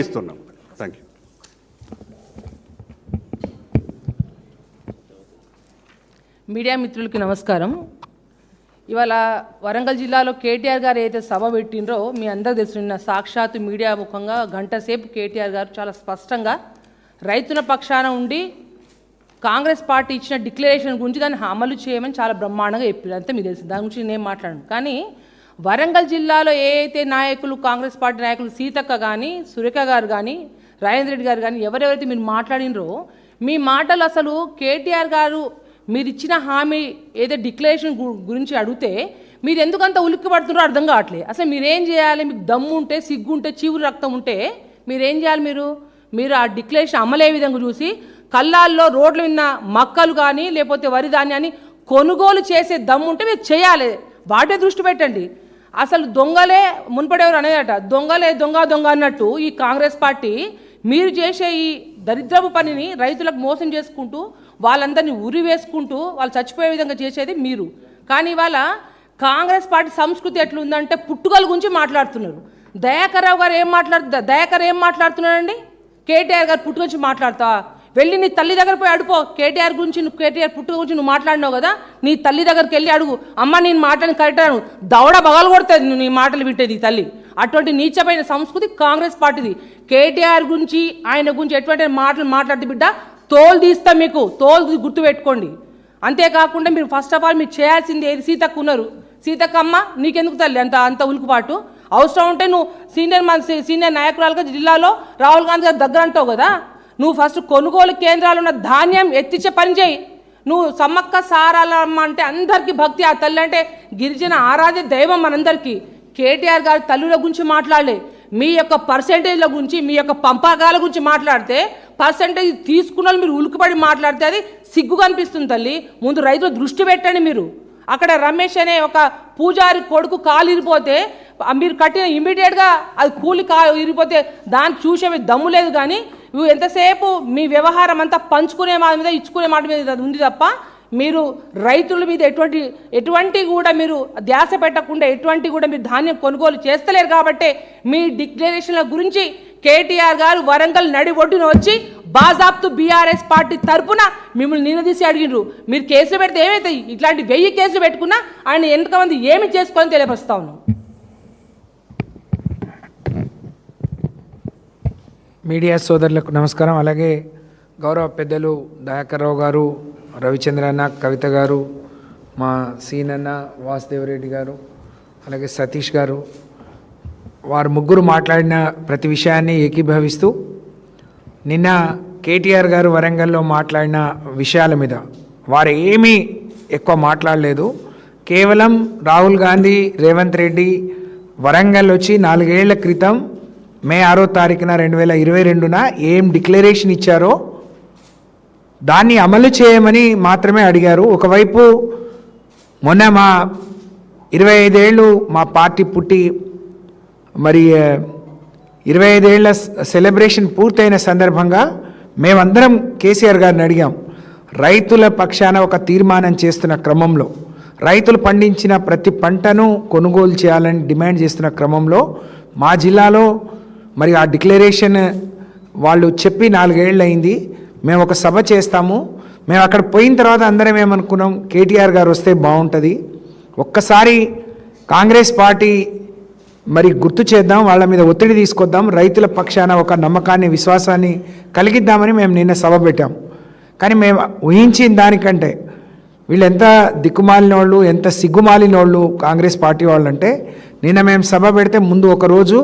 ఇస్తున్నాం. Thank you. Media మిత్రులకి నమస్కారం. ఇవాళ వరంగల్ జిల్లాలో కేటీఆర్ గారు ఏదైతే సభ పెట్టినరో మీ అందరూ తెలుసు. సాక్షాత్ మీడియా ముఖంగా గంట సేపు కేటీఆర్ గారు చాలా స్పష్టంగా రైతుల పక్షాన ఉండి కాంగ్రెస్ పార్టీ ఇచ్చిన డిక్లరేషన్ గురించి దాన్ని అమలు చేయమని చాలా బ్రహ్మాండంగా చెప్పారు. అంతే మీకు తెలుసు, దాని గురించి నేను మాట్లాడను. కానీ వరంగల్ జిల్లాలో ఏ అయితే నాయకులు కాంగ్రెస్ పార్టీ నాయకులు సీతక్క కానీ సురేఖ గారు కానీ రాజేంద్ర రెడ్డి గారు కానీ ఎవరెవరైతే మీరు మాట్లాడినరో మీ మాటలు అసలు కేటీఆర్ గారు మీరు ఇచ్చిన హామీ ఏదో డిక్లరేషన్ గురించి అడిగితే మీరు ఎందుకంత ఉలిక్కి పడుతున్నారో అర్థం కావట్లేదు. అసలు మీరేం చేయాలి? మీకు దమ్ము ఉంటే, సిగ్గు ఉంటే, చీవులు రక్తం ఉంటే మీరేం చేయాలి? మీరు ఆ డిక్లరేషన్ అమలే విధంగా చూసి కళ్ళాల్లో రోడ్ల మీద మక్కలు కానీ లేకపోతే వరి ధాన్యాన్ని కొనుగోలు చేసే దమ్ము ఉంటే మీరు చేయాలి. వాటే దృష్టి పెట్టండి. అసలు దొంగలే మున్పడేవారు అనేదట, దొంగలే దొంగ దొంగ అన్నట్టు ఈ కాంగ్రెస్ పార్టీ మీరు చేసే ఈ దరిద్రపు పనిని రైతులకు మోసం చేసుకుంటూ వాళ్ళందరినీ ఉరి వేసుకుంటూ వాళ్ళు చచ్చిపోయే విధంగా చేసేది మీరు. కానీ ఇవాళ కాంగ్రెస్ పార్టీ సంస్కృతి ఎట్లుందంటే పుట్టుకల గురించి మాట్లాడుతున్నారు. దయాకర్ రావు గారు ఏం మాట్లాడుతున్నారండి? కేటీఆర్ గారు పుట్టుక గురించి మాట్లాడతా వెళ్ళి నీ తల్లి దగ్గర పోయి అడుపో. కేటీఆర్ గురించి కేటీఆర్ పుట్టుక గురించి నువ్వు మాట్లాడినావు కదా, నీ తల్లి దగ్గరికి వెళ్ళి అడుగు. అమ్మ నేను మాట్లాడిన కరెక్టాను, దవడ బగలు కొడుతుంది నువ్వు నీ మాటలు వింటేది తల్లి. అటువంటి నీచమైన సంస్కృతి కాంగ్రెస్ పార్టీది. కేటీఆర్ గురించి ఆయన గురించి ఎటువంటి మాటలు మాట్లాడితే బిడ్డ తోలు తీస్తాం, మీకు తోలు గుర్తుపెట్టుకోండి. అంతేకాకుండా మీరు ఫస్ట్ ఆఫ్ ఆల్ మీరు చేయాల్సింది ఏది? సీతక్క ఉన్నారు. సీతక్క అమ్మ నీకెందుకు తల్లి అంత ఉలుకుపాటు? అవసరం ఉంటే నువ్వు సీనియర్ నాయకురాలుగా జిల్లాలో రాహుల్ గాంధీ గారు దగ్గర అంటావు కదా, నువ్వు ఫస్ట్ కొనుగోలు కేంద్రాలు ఉన్న ధాన్యం ఎత్తిచ్చే పని చేయి. నువ్వు సమ్మక్క సారాలమ్మ అంటే అందరికీ భక్తి, ఆ తల్లి అంటే గిరిజన ఆరాధ్య దైవం మనందరికీ. కేటీఆర్ గారి తల్లుల గురించి మాట్లాడలే, మీ యొక్క పర్సెంటేజ్ల గురించి, మీ యొక్క పంపకాల గురించి మాట్లాడితే పర్సెంటేజ్ తీసుకున్న మీరు ఉలికిపడి మాట్లాడితే అది సిగ్గుగా అనిపిస్తుంది తల్లి. ముందు రైతులు దృష్టి పెట్టండి. మీరు అక్కడ రమేష్ అనే ఒక పూజారి కొడుకు కాలు ఇరిపోతే మీరు కట్టిన ఇమ్మీడియట్గా అది కూలి ఇరిపోతే దాన్ని చూసే దమ్ము లేదు. కానీ నువ్వు ఎంతసేపు మీ వ్యవహారం అంతా పంచుకునే మాట మీద ఇచ్చుకునే మాట మీద ఉంది తప్ప మీరు రైతుల మీద ఎటువంటి కూడా మీరు ధ్యాస పెట్టకుండా ఎటువంటి కూడా మీరు ధాన్యం కొనుగోలు చేస్తలేరు. కాబట్టి మీ డిక్లరేషన్ల గురించి కేటీఆర్ గారు వరంగల్ నడి ఒడ్డున వచ్చి బాజాబ్తు బీఆర్ఎస్ పార్టీ తరఫున మిమ్మల్ని నిలదీసి అడిగినారు. మీరు కేసులు పెడితే ఏమవుతాయి? ఇట్లాంటి 1000 కేసులు పెట్టుకున్నా ఆయన ఎంతమంది ఏమి చేసుకొని తెలియపరుస్తా ఉన్నాం. మీడియా సోదరులకు నమస్కారం. అలాగే గౌరవ పెద్దలు దయాకర్ రావు గారు, రవిచంద్రన్న, కవిత గారు, మా సీనన్న, వాసుదేవరెడ్డి గారు, అలాగే సతీష్ గారు, వారు ముగ్గురు మాట్లాడిన ప్రతి విషయాన్ని ఏకీభవిస్తూ నిన్న కేటీఆర్ గారు వరంగల్లో మాట్లాడిన విషయాల మీద వారు ఏమీ ఎక్కువ మాట్లాడలేదు. కేవలం రాహుల్ గాంధీ, రేవంత్ రెడ్డి వరంగల్ వచ్చి 4 ఏళ్ల క్రితం మే 6వ తారీఖున 2022న ఏం డిక్లరేషన్ ఇచ్చారో దాన్ని అమలు చేయమని మాత్రమే అడిగారు. ఒకవైపు మొన్న మా 25 ఏళ్ళు మా పార్టీ పుట్టి మరి 25 ఏళ్ల సెలబ్రేషన్ పూర్తయిన సందర్భంగా మేమందరం కేసీఆర్ గారిని అడిగాం. రైతుల పక్షాన ఒక తీర్మానం చేస్తున్న క్రమంలో, రైతులు పండించిన ప్రతి పంటను కొనుగోలు చేయాలని డిమాండ్ చేస్తున్న క్రమంలో మా జిల్లాలో మరి ఆ డిక్లరేషన్ వాళ్ళు చెప్పి 4 ఏళ్ళు అయింది. మేము ఒక సభ చేస్తాము. మేము అక్కడ పోయిన తర్వాత అందరం ఏమనుకున్నాం, కేటీఆర్ గారు వస్తే బాగుంటుంది, ఒక్కసారి కాంగ్రెస్ పార్టీ మరి గుర్తు చేద్దాం, వాళ్ళ మీద ఒత్తిడి తీసుకొద్దాం, రైతుల పక్షాన ఒక నమ్మకాన్ని, విశ్వాసాన్ని కలిగిద్దామని మేము నిన్న సభ పెట్టాం. కానీ మేము ఊహించిన దానికంటే వీళ్ళు ఎంత దిక్కుమాలిన వాళ్ళు, ఎంత సిగ్గుమాలిన వాళ్ళు కాంగ్రెస్ పార్టీ వాళ్ళు అంటే, నిన్న మేము సభ పెడితే ముందు ఒకరోజు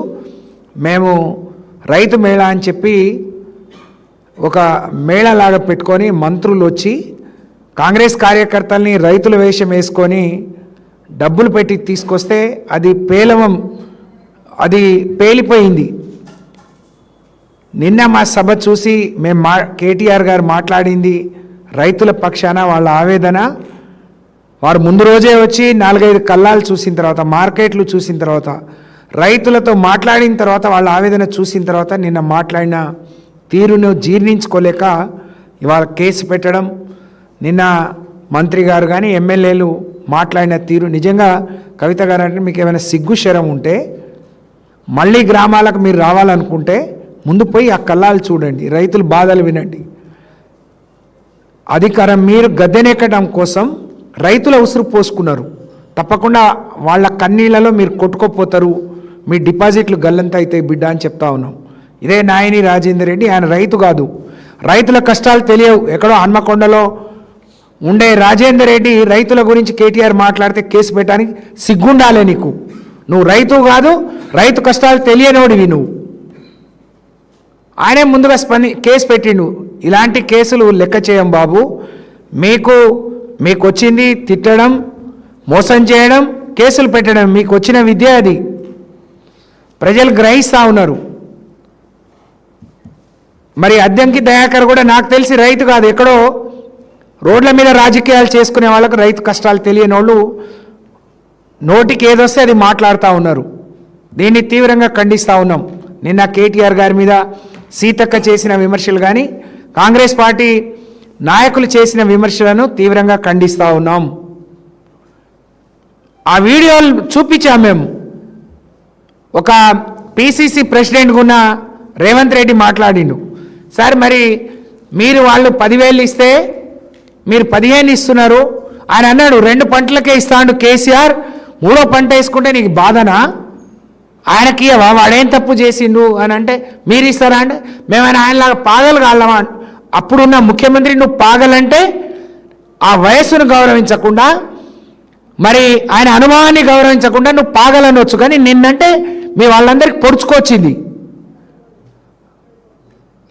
మేము రైతు మేళా అని చెప్పి ఒక మేళలాగా పెట్టుకొని మంత్రులు వచ్చి కాంగ్రెస్ కార్యకర్తల్ని రైతుల వేషం వేసుకొని డబ్బులు పెట్టి తీసుకొస్తే అది పేలిపోయింది. నిన్న మా సభ చూసి మేము కేటీఆర్ గారు మాట్లాడింది రైతుల పక్షాన వాళ్ళ ఆవేదన. వారు ముందు రోజే వచ్చి 4-5 కల్లాలు చూసిన తర్వాత, మార్కెట్లు చూసిన తర్వాత, రైతులతో మాట్లాడిన తర్వాత, వాళ్ళ ఆవేదన చూసిన తర్వాత నిన్న మాట్లాడిన తీరును జీర్ణించుకోలేక ఇవాళ కేసు పెట్టడం, నిన్న మంత్రి గారు కానీ ఎమ్మెల్యేలు మాట్లాడిన తీరు నిజంగా కవిత గారు అంటే మీకు ఏమైనా సిగ్గు శరం ఉంటే మళ్ళీ గ్రామాలకు మీరు రావాలనుకుంటే ముందు పోయి ఆ కళ్ళాలు చూడండి, రైతుల బాధలు వినండి. అధికారం మీరు గద్దెనెక్కడం కోసం రైతుల ఉసురు పోసుకున్నారు. తప్పకుండా వాళ్ళ కన్నీళ్లలో మీరు కొట్టుకోపోతారు, మీ డిపాజిట్లు గల్లంతా అవుతాయి బిడ్డ అని చెప్తా ఉన్నాం. ఇదే నాయని రాజేందర్ రెడ్డి, ఆయన రైతు కాదు, రైతుల కష్టాలు తెలియవు. ఎక్కడో హన్మకొండలో ఉండే రాజేందర్ రెడ్డి రైతుల గురించి కేటీఆర్ మాట్లాడితే కేసు పెట్టడానికి సిగ్గుండాలే నీకు. నువ్వు రైతు కాదు, రైతు కష్టాలు తెలియనోడివి నువ్వు. ఆయనే ముందుగా కేసు పెట్టిండు. ఇలాంటి కేసులు లెక్క చేయం బాబు, మీకు వచ్చింది తిట్టడం, మోసం చేయడం, కేసులు పెట్టడం, మీకు వచ్చిన విద్య అది. ప్రజలు గ్రహిస్తూ ఉన్నారు. మరి అద్దంకి దయాకర్ కూడా నాకు తెలిసి రైతు కాదు, ఎక్కడో రోడ్ల మీద రాజకీయాలు చేసుకునే వాళ్ళకు రైతు కష్టాలు తెలియని వాళ్ళు నోటికి ఏదొస్తే అది మాట్లాడుతూ ఉన్నారు. దీన్ని తీవ్రంగా ఖండిస్తూ ఉన్నాం. నిన్న కేటీఆర్ గారి మీద సీతక్క చేసిన విమర్శలు కానీ కాంగ్రెస్ పార్టీ నాయకులు చేసిన విమర్శలను తీవ్రంగా ఖండిస్తూ ఉన్నాం. ఆ వీడియోలు చూపించాం మేము. ఒక పిసిసి ప్రెసిడెంట్గా ఉన్న రేవంత్ రెడ్డి మాట్లాడిండు, సార్ మరి మీరు వాళ్ళు 10,000 ఇస్తే మీరు 15 ఇస్తున్నారు. ఆయన అన్నాడు 2 పంటలకే ఇస్తాడు కేసీఆర్, 3వ పంట వేసుకుంటే నీకు బాధనా? ఆయనకి వాడేం తప్పు చేసిండు అని అంటే మీరు ఇస్తారా అంటే మేమైనా ఆయనలాగా పాగలు కాళ్ళమా? అప్పుడున్న ముఖ్యమంత్రి నువ్వు పాగలంటే ఆ వయస్సును గౌరవించకుండా, మరి ఆయన అనుభవాన్ని గౌరవించకుండా నువ్వు పాగలనొచ్చు, కానీ నిన్నంటే మీ వాళ్ళందరికీ పొడుచుకొచ్చింది.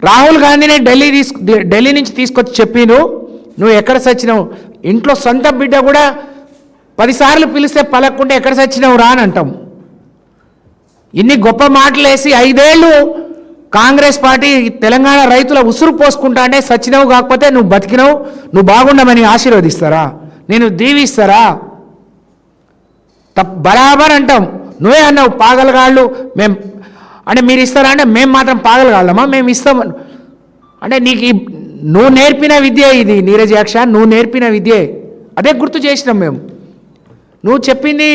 రాహుల్ గాంధీని ఢిల్లీ నుంచి తీసుకొచ్చి చెప్పిను, నువ్వు ఎక్కడ సచ్చినావు, ఇంట్లో సొంత బిడ్డ కూడా 10 సార్లు పిలిస్తే పలక్కుంటే ఎక్కడ సచ్చినావు రా అని అంటాం. ఇన్ని గొప్ప మాటలు వేసి 5 ఏళ్ళు కాంగ్రెస్ పార్టీ తెలంగాణ రైతుల ఉసురు పోసుకుంటా అంటే సచ్చినావు కాకపోతే నువ్వు బతికినావు, నువ్వు బాగుండమని ఆశీర్వదిస్తారా, నేను దీవిస్తారా? బరాబర్ అంటాం. నువ్వే అన్నావు పాగలగాళ్ళు మేము అంటే మీరు ఇస్తారా అంటే మేము మాత్రం పాగలగాళ్ళమా, మేము ఇస్తాం అంటే నీకు నువ్వు నేర్పిన విద్య ఇది నీరజాక్ష, నువ్వు నేర్పిన విద్యే. అదే గుర్తు చేసినాం మేము. నువ్వు చెప్పింది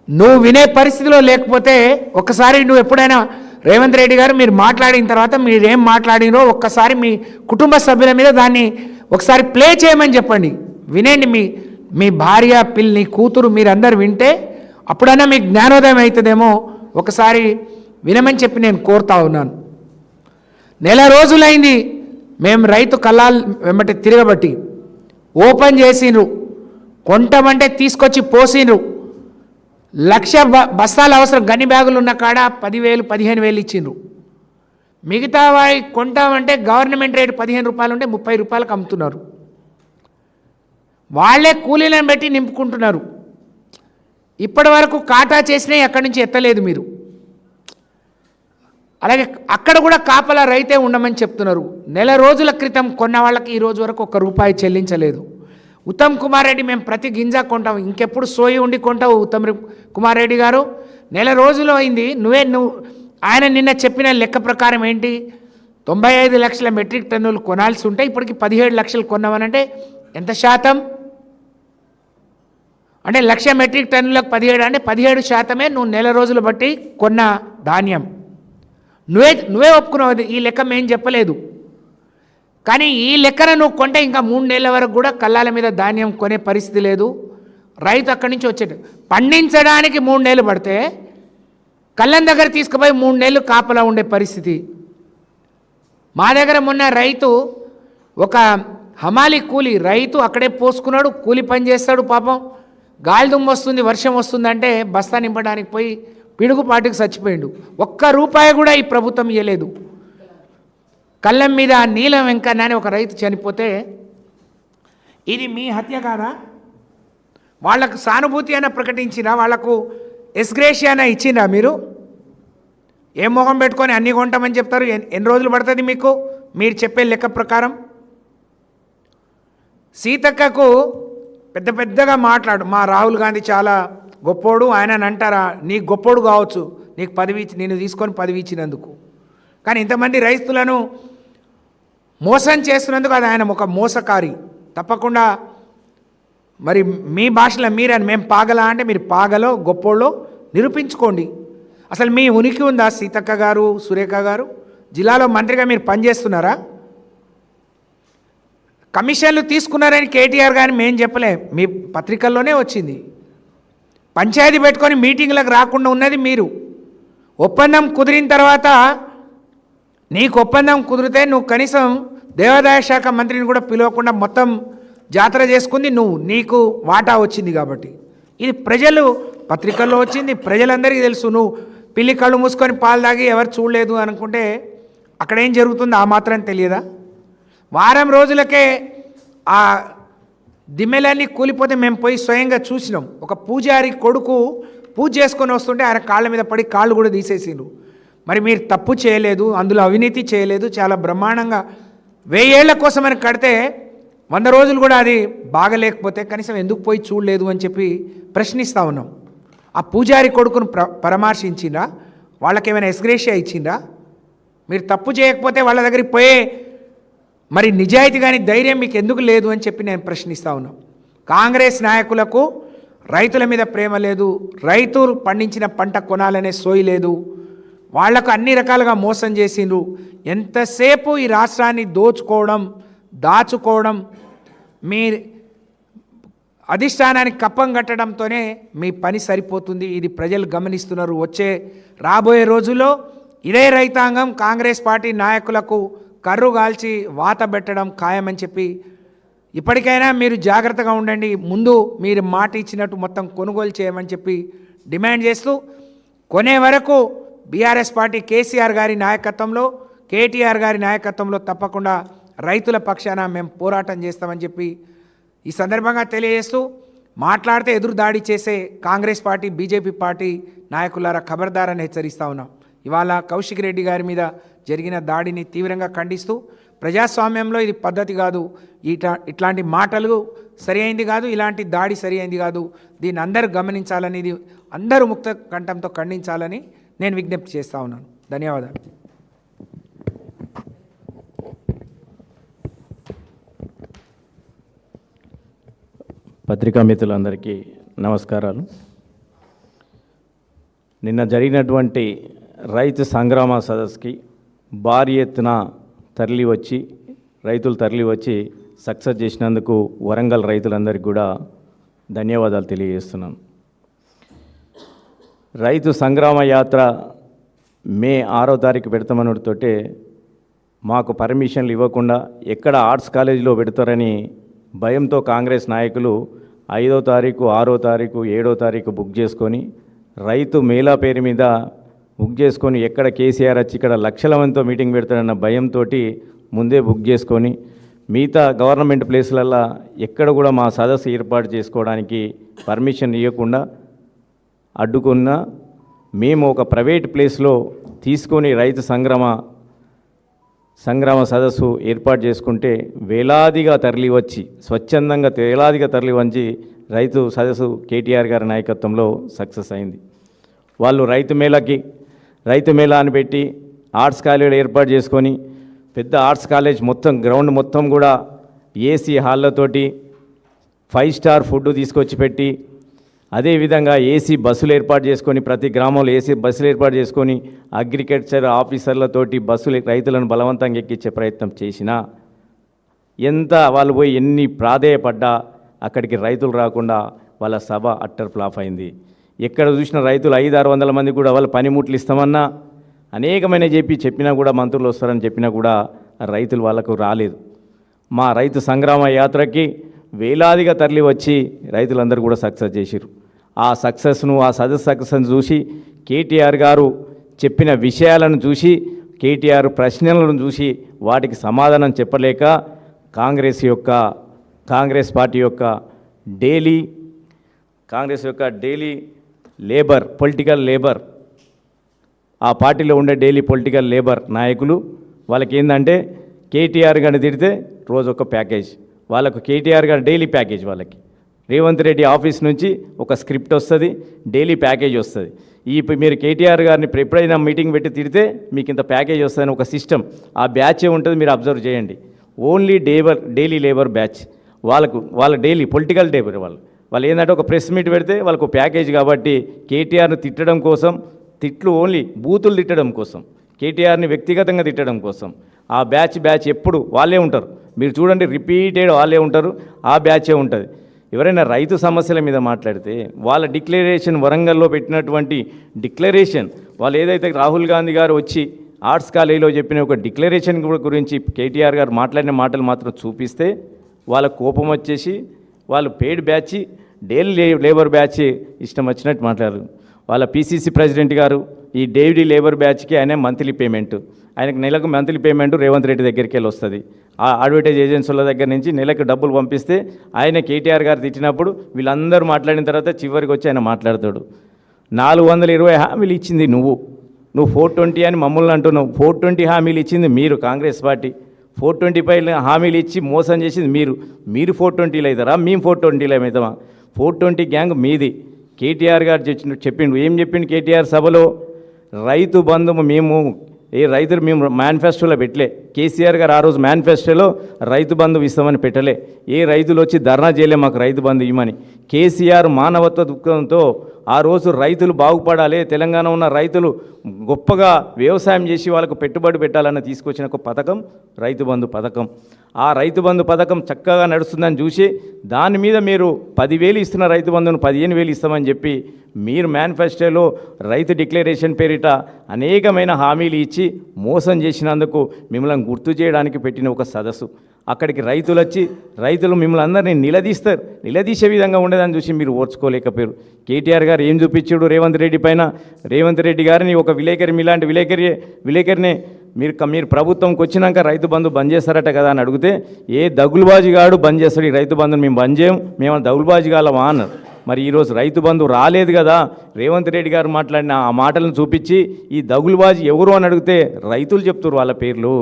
నువ్వు వినే పరిస్థితిలో లేకపోతే ఒక్కసారి నువ్వు ఎప్పుడైనా రేవంత్ రెడ్డి గారు మీరు మాట్లాడిన తర్వాత మీరేం మాట్లాడినో ఒక్కసారి మీ కుటుంబ సభ్యుల మీద దాన్ని ఒకసారి ప్లే చేయమని చెప్పండి, వినండి. మీ భార్య పిల్లి కూతురు మీరందరూ వింటే అప్పుడన్నా మీకు జ్ఞానోదయం అవుతుందేమో, ఒకసారి వినమని చెప్పి నేను కోరుతా ఉన్నాను. 1 రోజులైంది మేము రైతు కళ్ళాలు వెంబటి తిరగబట్టి ఓపెన్ చేసిండ్రు, కొంటమంటే తీసుకొచ్చి పోసిండ్రు. 1,00,000 బస్తాలు అవసరం, గని బ్యాగులు ఉన్న కాడ 10,000 15,000 ఇచ్చిండ్రు. మిగతా వారి కొంటామంటే గవర్నమెంట్ రేటు 15 రూపాయలు ఉంటే 30 రూపాయలకు అమ్ముతున్నారు. వాళ్ళే కూలీలను పెట్టి నింపుకుంటున్నారు. ఇప్పటి వరకు కాటా చేసినా ఎక్కడి నుంచి ఎత్తలేదు మీరు. అలాగే అక్కడ కూడా కాపలా రైతే ఉండమని చెప్తున్నారు. 1 రోజుల క్రితం కొన్న వాళ్ళకి ఈ రోజు వరకు 1 రూపాయి చెల్లించలేదు. ఉత్తమ్ కుమార్ రెడ్డి మేము ప్రతి గింజ కొంటాం, ఇంకెప్పుడు సోయి ఉండి కొంటావు ఉత్తమ్ కుమార్ రెడ్డి గారు? 1 రోజులు అయింది. ఆయన నిన్న చెప్పిన లెక్క ప్రకారం ఏంటి, 95 లక్షల మెట్రిక్ టన్నులు కొనాల్సి ఉంటే ఇప్పటికి 17 లక్షలు కొన్నామనంటే ఎంత శాతం? అంటే 1,00,000 మెట్రిక్ టన్నులకు 17 అంటే 17% నువ్వు 1 రోజులు బట్టి కొన్న ధాన్యం. నువ్వే ఒప్పుకున్నావు, ఈ లెక్క మేము చెప్పలేదు. కానీ ఈ లెక్కన నువ్వు కొంటే ఇంకా 3 నెలల వరకు కూడా కళ్ళాల మీద ధాన్యం కొనే పరిస్థితి లేదు. రైతు అక్కడి నుంచి వచ్చేది పండించడానికి 3 నెలలు పడితే కళ్ళం దగ్గర తీసుకుపోయి 3 నెలలు కాపలా ఉండే పరిస్థితి. మా దగ్గర మొన్న రైతు ఒక హమాలి కూలి రైతు అక్కడే పోసుకున్నాడు, కూలి పని చేస్తాడు. పాపం గాలి దుమ్ము వస్తుంది, వర్షం వస్తుందంటే బస్తా నింపడానికి పోయి పిడుగుపాటుకు చచ్చిపోయిండు. 1 రూపాయి కూడా ఈ ప్రభుత్వం ఇవ్వలేదు. కళ్ళం మీద నీలం వెంకన్న అని ఒక రైతు చనిపోతే ఇది మీ హత్య కాదా? వాళ్లకు సానుభూతి అయినా ప్రకటించినా, వాళ్లకు ఎస్గ్రేషియా అయినా ఇచ్చిందా మీరు? ఏం మొహం పెట్టుకొని అన్నీ కొంటామని చెప్తారు? ఎన్ని రోజులు పడుతుంది మీకు మీరు చెప్పే లెక్క ప్రకారం? సీతక్కకు పెద్దగా మాట్లాడు, మా రాహుల్ గాంధీ చాలా గొప్పోడు ఆయన అంటారా? నీకు గొప్పోడు కావచ్చు, నీకు పదవి నేను తీసుకొని పదవి ఇచ్చినందుకు. కానీ ఇంతమంది రైతులను మోసం చేస్తున్నందుకు అది ఆయన ఒక మోసకారి. తప్పకుండా మరి మీ భాషలో మీరని మేము పాగలా అంటే మీరు పాగలో గొప్పోళ్ళో నిరూపించుకోండి. అసలు మీ ఉనికి ఉందా సీతక్క గారు, సురేఖ గారు? జిల్లాలో మంత్రిగా మీరు పనిచేస్తున్నారా? కమిషన్లు తీసుకున్నారని కేటీఆర్ గారిని మేము చెప్పలేం, మీ పత్రికల్లోనే వచ్చింది. పంచాయతీ పెట్టుకొని మీటింగ్లకు రాకుండా ఉన్నది మీరు. ఒప్పందం కుదిరిన తర్వాత నీకు ఒప్పందం కుదిరితే నువ్వు కనీసం దేవాదాయ శాఖ మంత్రిని కూడా పిలవకుండా మొత్తం జాతర చేసుకుంది నువ్వు, నీకు వాటా వచ్చింది కాబట్టి. ఇది ప్రజలు పత్రికల్లో వచ్చింది, ప్రజలందరికీ తెలుసు. నువ్వు పిల్లి కళ్ళు మూసుకొని పాలు తాగి ఎవరు చూడలేదు అనుకుంటే అక్కడ ఏం జరుగుతుందో ఆ మాత్రం తెలియదా? వారం రోజులకే ఆ దిమ్మెలన్నీ కూలిపోతే మేము పోయి స్వయంగా చూసినాం. ఒక పూజారి కొడుకు పూజ చేసుకొని వస్తుంటే ఆయన కాళ్ళ మీద పడి కాళ్ళు కూడా తీసేసిండ్రు. మరి మీరు తప్పు చేయలేదు, అందులో అవినీతి చేయలేదు, చాలా బ్రహ్మాండంగా 1000 ఏళ్ల కోసమని కడితే 100 రోజులు కూడా అది బాగలేకపోతే కనీసం ఎందుకు పోయి చూడలేదు అని చెప్పి ప్రశ్నిస్తూ ఉన్నాం. ఆ పూజారి కొడుకును పరామర్శించిందా? వాళ్ళకేమైనా ఎస్గ్రేషియా ఇచ్చిందా? మీరు తప్పు చేయకపోతే వాళ్ళ దగ్గరికి పోయే మరి నిజాయితీ కానీ ధైర్యం మీకు ఎందుకు లేదు అని చెప్పి నేను ప్రశ్నిస్తూ ఉన్నాను. కాంగ్రెస్ నాయకులకు రైతుల మీద ప్రేమ లేదు, రైతులు పండించిన పంట కొనాలనే సోయి లేదు, వాళ్లకు అన్ని రకాలుగా మోసం చేసిండ్రు. ఎంతసేపు ఈ రాష్ట్రాన్ని దోచుకోవడం, దాచుకోవడం, మీ అధిష్టానానికి కప్పం కట్టడంతోనే మీ పని సరిపోతుంది. ఇది ప్రజలు గమనిస్తున్నారు. రాబోయే రోజుల్లో ఇదే రైతాంగం కాంగ్రెస్ పార్టీ నాయకులకు కర్రు కాల్చి వాత పెట్టడం ఖాయమని చెప్పి ఇప్పటికైనా మీరు జాగ్రత్తగా ఉండండి. ముందు మీరు మాట ఇచ్చినట్టు మొత్తం కొనుగోలు చేయమని చెప్పి డిమాండ్ చేస్తూ, కొనే వరకు బీఆర్ఎస్ పార్టీ కేసీఆర్ గారి నాయకత్వంలో, కేటీఆర్ గారి నాయకత్వంలో తప్పకుండా రైతుల పక్షాన మేము పోరాటం చేస్తామని చెప్పి ఈ సందర్భంగా తెలియజేస్తూ, మాట్లాడితే ఎదురు దాడి చేసే కాంగ్రెస్ పార్టీ, బీజేపీ పార్టీ నాయకులారా ఖబర్దారని హెచ్చరిస్తూ ఉన్నాం. ఇవాళ కౌశిక్ రెడ్డి గారి మీద జరిగిన దాడిని తీవ్రంగా ఖండిస్తూ, ప్రజాస్వామ్యంలో ఇది పద్ధతి కాదు, ఇట్లాంటి మాటలు సరి అయింది కాదు, ఇలాంటి దాడి సరి అయింది కాదు, దీన్ని అందరూ గమనించాలని, ఇది అందరూ ముక్త కంఠంతో ఖండించాలని నేను విజ్ఞప్తి చేస్తూ ఉన్నాను. ధన్యవాదాలు. పత్రికా మిత్రులందరికీ నమస్కారాలు. నిన్న జరిగినటువంటి రైతు సంగ్రామ సదస్సుకి భారీ ఎత్తున రైతులు తరలి వచ్చి సక్సెస్ చేసినందుకు వరంగల్ రైతులందరికీ కూడా ధన్యవాదాలు తెలియజేస్తున్నాను. రైతు సంగ్రామ యాత్ర మే 6వ తారీఖు పెడతామనుడితోటే మాకు పర్మిషన్లు ఇవ్వకుండా ఎక్కడ ఆర్ట్స్ కాలేజీలో పెడతారని భయంతో కాంగ్రెస్ నాయకులు 5వ తారీఖు, 6వ తారీఖు, 7వ తారీఖు బుక్ చేసుకొని రైతు మేళా పేరు మీద బుక్ చేసుకొని ఎక్కడ కేసీఆర్ వచ్చి ఇక్కడ లక్షల మందితో మీటింగ్ పెడతాడన్న భయంతో ముందే బుక్ చేసుకొని మిగతా గవర్నమెంట్ ప్లేసులల్లో ఎక్కడ కూడా మా సదస్సు ఏర్పాటు చేసుకోవడానికి పర్మిషన్ ఇవ్వకుండా అడ్డుకున్న మేము ఒక ప్రైవేట్ ప్లేస్లో తీసుకొని రైతు సంగ్రామ సదస్సు ఏర్పాటు చేసుకుంటే వేలాదిగా తరలివచ్చి స్వచ్ఛందంగా వేలాదిగా తరలివచ్చి రైతు సదస్సు కేటీఆర్ గారి నాయకత్వంలో సక్సెస్ అయింది. వాళ్ళు రైతు మేళా అని పెట్టి ఆర్ట్స్ కాలేజీలు ఏర్పాటు చేసుకొని పెద్ద ఆర్ట్స్ కాలేజ్ మొత్తం గ్రౌండ్ మొత్తం కూడా ఏసీ హాళ్ళతోటి 5 స్టార్ ఫుడ్ తీసుకొచ్చి పెట్టి, అదేవిధంగా ఏసీ బస్సులు ఏర్పాటు చేసుకొని ప్రతి గ్రామంలో ఏసీ బస్సులు ఏర్పాటు చేసుకొని అగ్రికల్చర్ ఆఫీసర్లతోటి రైతులను బలవంతంగా ఎక్కించే ప్రయత్నం చేసినా ఎంత వాళ్ళు పోయి ఎన్ని ప్రాధేయపడ్డా అక్కడికి రైతులు రాకుండా వాళ్ళ సభ అట్టర్ ఫ్లాప్ అయింది. ఎక్కడ చూసిన రైతులు 500-600 మంది కూడా వాళ్ళు పనిముట్లు ఇస్తామన్నా అనేకమైన చెప్పినా కూడా మంత్రులు వస్తారని చెప్పినా కూడా రైతులు వాళ్ళకు రాలేదు. మా రైతు సంగ్రామ యాత్రకి వేలాదిగా తరలి వచ్చి రైతులందరూ కూడా సక్సెస్ చేశారు. ఆ సక్సెస్ను చూసి కేటీఆర్ గారు చెప్పిన విషయాలను చూసి, కేటీఆర్ ప్రశ్నలను చూసి వాటికి సమాధానం చెప్పలేక కాంగ్రెస్ పార్టీ యొక్క డైలీ పొలిటికల్ లేబర్, ఆ పార్టీలో ఉండే డైలీ పొలిటికల్ లేబర్ నాయకులు వాళ్ళకి ఏంటంటే కేటీఆర్ గారిని తిడితే రోజు ఒక ప్యాకేజ్, వాళ్ళకు కేటీఆర్ గారు డైలీ ప్యాకేజ్, వాళ్ళకి రేవంత్ రెడ్డి ఆఫీస్ నుంచి ఒక స్క్రిప్ట్ వస్తుంది, డైలీ ప్యాకేజ్ వస్తుంది. మీరు కేటీఆర్ గారిని ఎప్పుడైనా మీటింగ్ పెట్టి తిడితే మీకు ఇంత ప్యాకేజ్ వస్తుందని ఒక సిస్టమ్, ఆ బ్యాచే ఉంటుంది, మీరు అబ్జర్వ్ చేయండి. ఓన్లీ డైలీ లేబర్ బ్యాచ్ వాళ్ళ డైలీ పొలిటికల్ లేబర్ వాళ్ళు ఏంటంటే ఒక ప్రెస్ మీట్ పెడితే వాళ్ళకు ప్యాకేజ్. కాబట్టి కేటీఆర్ను తిట్టడం కోసం తిట్లు ఓన్లీ బూతులు తిట్టడం కోసం, కేటీఆర్ని వ్యక్తిగతంగా తిట్టడం కోసం. ఆ బ్యాచ్ ఎప్పుడు వాళ్ళే ఉంటారు. మీరు చూడండి, రిపీటెడ్ వాళ్ళే ఉంటారు, ఆ బ్యాచే ఉంటుంది. ఎవరైనా రైతు సమస్యల మీద మాట్లాడితే వాళ్ళ డిక్లరేషన్, వరంగల్లో పెట్టినటువంటి డిక్లరేషన్, వాళ్ళు ఏదైతే రాహుల్ గాంధీ గారు వచ్చి ఆర్ట్స్ కాలేజీలో చెప్పిన ఒక డిక్లరేషన్ గురించి కేటీఆర్ గారు మాట్లాడిన మాటలు మాత్రం చూపిస్తే వాళ్ళ కోపం వచ్చేసి వాళ్ళు paid batch, daily labour batch ఇష్టం వచ్చినట్టు మాట్లాడారు. వాళ్ళ పీసీసీ ప్రెసిడెంట్ గారు ఈ డైలీ లేబర్ బ్యాచ్కి ఆయన మంత్లీ పేమెంట్, ఆయనకు నెలకు మంత్లీ పేమెంట్ రేవంత్ రెడ్డి దగ్గరికి వెళ్ళి వస్తుంది. ఆ అడ్వర్టైజ్ ఏజెన్సీల దగ్గర నుంచి నెలకు డబ్బులు పంపిస్తే ఆయన కేటీఆర్ గారు తిట్టినప్పుడు వీళ్ళందరూ మాట్లాడిన తర్వాత చివరికి వచ్చి ఆయన మాట్లాడతాడు. 420 హామీలు ఇచ్చింది నువ్వు 420 అని మమ్మల్ని అంటున్నావు. 420 హామీలు ఇచ్చింది మీరు, కాంగ్రెస్ పార్టీ. 425 హామీలు ఇచ్చి మోసం చేసింది మీరు 420లో అవుతారా, మేము 420లో అవుతామా? 420 గ్యాంగ్ మీది. కేటీఆర్ గారు చెప్పిండు, ఏం చెప్పిండు కేటీఆర్ సభలో? రైతు బంధు రైతులు మేము మేనిఫెస్టోలో పెట్టలే. కేసీఆర్ గారు ఆ రోజు మేనిఫెస్టోలో రైతు బంధు ఇస్తామని పెట్టలే. రైతులు వచ్చి ధర్నా చేయలే మాకు రైతు బంధు ఇవ్వమని. కేసీఆర్ మానవత్వ దుఃఖంతో ఆ రోజు రైతులు బాగుపడాలి, తెలంగాణ ఉన్న రైతులు గొప్పగా వ్యవసాయం చేసి వాళ్ళకు పెట్టుబడి పెట్టాలని తీసుకొచ్చిన ఒక పథకం రైతు బంధు పథకం. ఆ రైతు బంధు పథకం చక్కగా నడుస్తుందని చూసి దాని మీద మీరు 10,000 ఇస్తున్న రైతు బంధును 15,000 ఇస్తామని చెప్పి మీరు మేనిఫెస్టోలో రైతు డిక్లరేషన్ పేరిట అనేకమైన హామీలు ఇచ్చి మోసం చేసినందుకు మిమ్మల్ని గుర్తు చేయడానికి పెట్టిన ఒక సదస్సు. అక్కడికి రైతులు వచ్చి రైతులు మిమ్మల్ని అందరినీ నిలదీసే విధంగా ఉండేదని చూసి మీరు ఓర్చుకోలేకపోయారు. కేటీఆర్ గారు ఏం చూపించాడు రేవంత్ రెడ్డి పైన? రేవంత్ రెడ్డి గారిని ఒక విలేకరి, మీలాంటి విలేకరినే మీరు ప్రభుత్వంకి వచ్చినాక రైతు బంధు బంద్ చేస్తారట కదా అని అడిగితే, ఏ దగులుబాజీగాడు బంద్ చేస్తాడు ఈ రైతు బంధుని, మేము బంద్ చేయం, మేము దగులుబాజీగాలమా అన్నారు. మరి ఈరోజు రైతు బంధు రాలేదు కదా, రేవంత్ రెడ్డి గారు మాట్లాడిన ఆ మాటలను చూపించి ఈ దగులుబాజీ ఎవరు అని అడిగితే రైతులు చెప్తారు వాళ్ళ పేర్లు.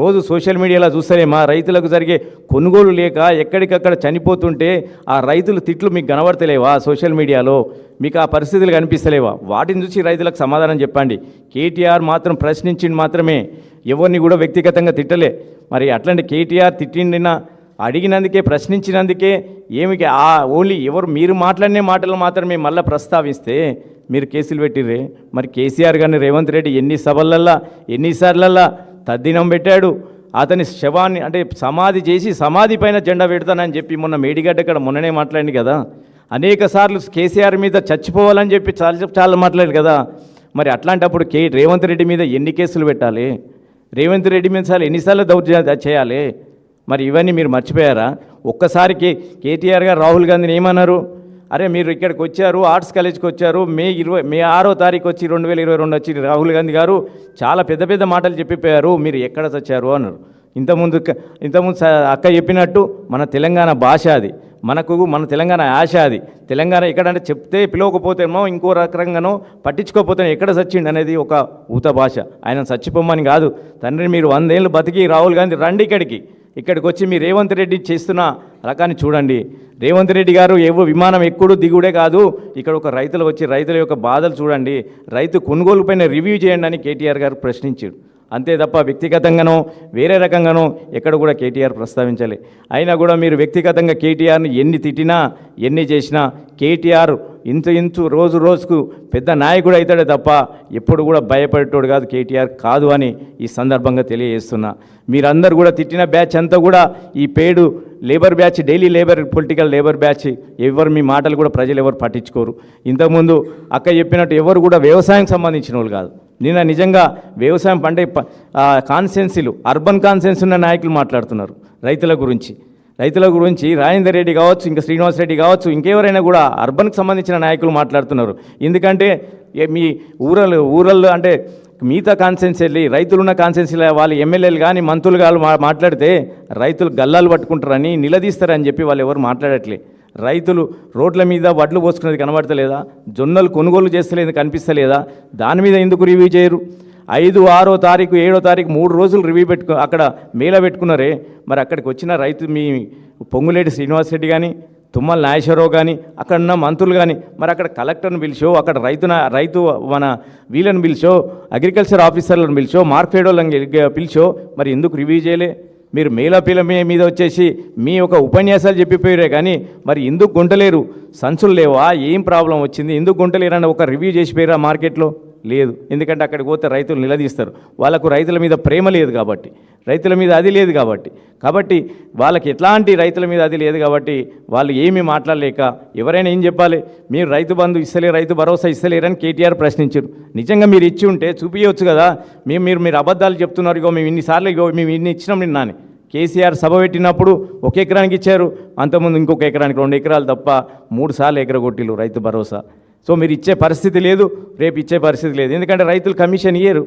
రోజు సోషల్ మీడియాలో చూస్తారేమా, రైతులకు జరిగే కొనుగోలు లేక ఎక్కడికక్కడ చనిపోతుంటే ఆ రైతులు తిట్లు మీకు కనబడతలేవా? సోషల్ మీడియాలో మీకు ఆ పరిస్థితులు కనిపిస్తలేవా? వాటిని చూసి రైతులకు సమాధానం చెప్పండి. కేటీఆర్ మాత్రం ప్రశ్నించింది మాత్రమే, ఎవరిని కూడా వ్యక్తిగతంగా తిట్టలే. మరి అట్లాంటి కేటీఆర్ తిట్టిండిన అడిగినందుకే, ప్రశ్నించినందుకే ఏమికి ఓన్లీ మీరు మాట్లాడిన మాటలు మాత్రమే మళ్ళీ ప్రస్తావిస్తే మీరు కేసులు పెట్టిర్రే. మరి కేసీఆర్ గారిని రేవంత్ రెడ్డి ఎన్నిసార్లల్లా తద్దినం పెట్టాడు. అతని శవాన్ని అంటే సమాధి చేసి సమాధి పైన జెండా పెడతానని చెప్పి మొన్న మేడిగడ్డ ఇక్కడ మొన్ననే మాట్లాడింది కదా. అనేక సార్లు కేసీఆర్ మీద చచ్చిపోవాలని చెప్పి చాలా మాట్లాడారు కదా. మరి అట్లాంటప్పుడు రేవంత్ రెడ్డి మీద ఎన్ని కేసులు పెట్టాలి? రేవంత్ రెడ్డి మీద ఎన్నిసార్లు దౌర్జన్యం చేయాలి? మరి ఇవన్నీ మీరు మర్చిపోయారా? ఒక్కసారికి కేటీఆర్ గారు రాహుల్ గాంధీని ఏమన్నారు? అరే మీరు ఇక్కడికి వచ్చారు, ఆర్ట్స్ కాలేజ్కి వచ్చారు, మే 6వ తారీఖు వచ్చి 2022 వచ్చి రాహుల్ గాంధీ గారు చాలా పెద్ద మాటలు చెప్పిపోయారు, మీరు ఎక్కడ చచ్చారు అన్నారు. ఇంతకుముందు అక్క చెప్పినట్టు మన తెలంగాణ భాష అది, మన తెలంగాణ యాస అది. తెలంగాణ ఎక్కడంటే చెప్తే పిలవకపోతేమో ఇంకో రకంగానో పట్టించుకోకపోతే ఎక్కడ చచ్చిండు అనేది ఒక ఊత భాష. ఆయన చచ్చిపోమని కాదు, తండ్రి మీరు 100 ఏళ్ళు బతికి రాహుల్ గాంధీ రండి ఇక్కడికి వచ్చి మీ రేవంత్ రెడ్డి చేస్తున్న రకాన్ని చూడండి. రేవంత్ రెడ్డి గారు విమానం ఎక్కుడు దిగుడే కాదు, ఇక్కడ ఒక రైతులు వచ్చి రైతుల యొక్క బాధలు చూడండి, రైతు కొనుగోలు పైన రివ్యూ చేయండి అని కేటీఆర్ గారు ప్రశ్నించాడు. అంతే తప్ప వ్యక్తిగతంగానో వేరే రకంగానో ఎక్కడ కూడా కేటీఆర్ ప్రస్తావించాలి. అయినా కూడా మీరు వ్యక్తిగతంగా కేటీఆర్ని ఎన్ని తిట్టినా ఎన్ని చేసినా కేటీఆర్ ఇంచు రోజుకు పెద్ద నాయకుడు అవుతాడే తప్ప ఎప్పుడు కూడా భయపడేటోడు కాదు, కేటీఆర్ కాదు అని ఈ సందర్భంగా తెలియజేస్తున్నా. మీరందరూ కూడా తిట్టిన బ్యాచ్ అంతా కూడా ఈ పేడు labour batch, daily political labour batch. మీ మాటలు కూడా ప్రజలు ఎవరు పట్టించుకోరు. ఇంతకుముందు అక్క చెప్పినట్టు ఎవరు కూడా వ్యవసాయం సంబంధించిన వాళ్ళు కాదు. నిన్న నిజంగా వ్యవసాయం పండే కాన్సెన్సీలు, అర్బన్ కాన్సెన్స్ ఉన్న నాయకులు మాట్లాడుతున్నారు రైతుల గురించి. రాజేందర్ రెడ్డి కావచ్చు, ఇంకా శ్రీనివాస్ రెడ్డి కావచ్చు, ఇంకెవరైనా కూడా అర్బన్కి సంబంధించిన నాయకులు మాట్లాడుతున్నారు. ఎందుకంటే మీ ఊరల్లో అంటే మిగతా కాన్సెన్స్ వెళ్ళి రైతులున్న కాన్సెన్సీలో వాళ్ళు ఎమ్మెల్యేలు కానీ మంత్రులు కానీ మాట్లాడితే రైతులు గల్లాలు పట్టుకుంటారని నిలదీస్తారని చెప్పి వాళ్ళు ఎవరు మాట్లాడట్లే. రైతులు రోడ్ల మీద వడ్లు పోసుకునేది కనబడతలేదా? జొన్నలు కొనుగోలు చేస్తలేదు కనిపిస్తలేదా? దాని మీద ఎందుకు రివ్యూ చేయరు? 5, 6వ తారీఖు 7వ తారీఖు 3 రోజులు రివ్యూ అక్కడ మేళ పెట్టుకున్నారే. మరి అక్కడికి వచ్చిన రైతు మీ పొంగులేటి శ్రీనివాసరెడ్డి కానీ, తుమ్మల నాగేశ్వరరావు కానీ, అక్కడ ఉన్న మంత్రులు కానీ, మరి అక్కడ కలెక్టర్ని పిలిచో, అక్కడ రైతు మన వీళ్ళని పిలిచో, అగ్రికల్చర్ ఆఫీసర్లను పిలిచో, మార్కెటోళ్ళని పిలిచో, మరి ఎందుకు రివ్యూ చేయలే? మీరు మేళపీల మీద వచ్చేసి మీ ఒక ఉపన్యాసాలు చెప్పిపోయారే కానీ మరి ఎందుకు గుంటలేరు? సంచులు లేవా? ఏం ప్రాబ్లం వచ్చింది? ఎందుకు గుంటలేరని ఒక రివ్యూ చేసిపోయారా మార్కెట్లో? లేదు. ఎందుకంటే అక్కడికి పోతే రైతులు నిలదీస్తారు. వాళ్ళకు రైతుల మీద ప్రేమ లేదు కాబట్టి, రైతుల మీద అది లేదు కాబట్టి వాళ్ళకి ఎట్లాంటి రైతుల మీద అది లేదు కాబట్టి వాళ్ళు ఏమీ మాట్లాడలేక ఎవరైనా ఏం చెప్పాలి, మీరు రైతు బంధు ఇస్తలేరు, రైతు భరోసా ఇస్తలేరని కేటీఆర్ ప్రశ్నించారు. నిజంగా మీరు ఇచ్చి ఉంటే చూపించవచ్చు కదా. మీరు అబద్ధాలు చెప్తున్నారు, ఇగో మేము ఇన్నిసార్లు మేము ఇన్ని ఇచ్చినాం నిన్నాని. కేసీఆర్ సభ పెట్టినప్పుడు ఒక ఎకరానికి ఇచ్చారు, అంతకుముందు ఇంకొక ఎకరానికి 2 ఎకరాలు తప్ప 3 సార్లు ఎకరగొట్టిలు రైతు భరోసా. సో మీరు ఇచ్చే పరిస్థితి లేదు, రేపు ఇచ్చే పరిస్థితి లేదు. ఎందుకంటే రైతులు కమిషన్ ఇయ్యరు.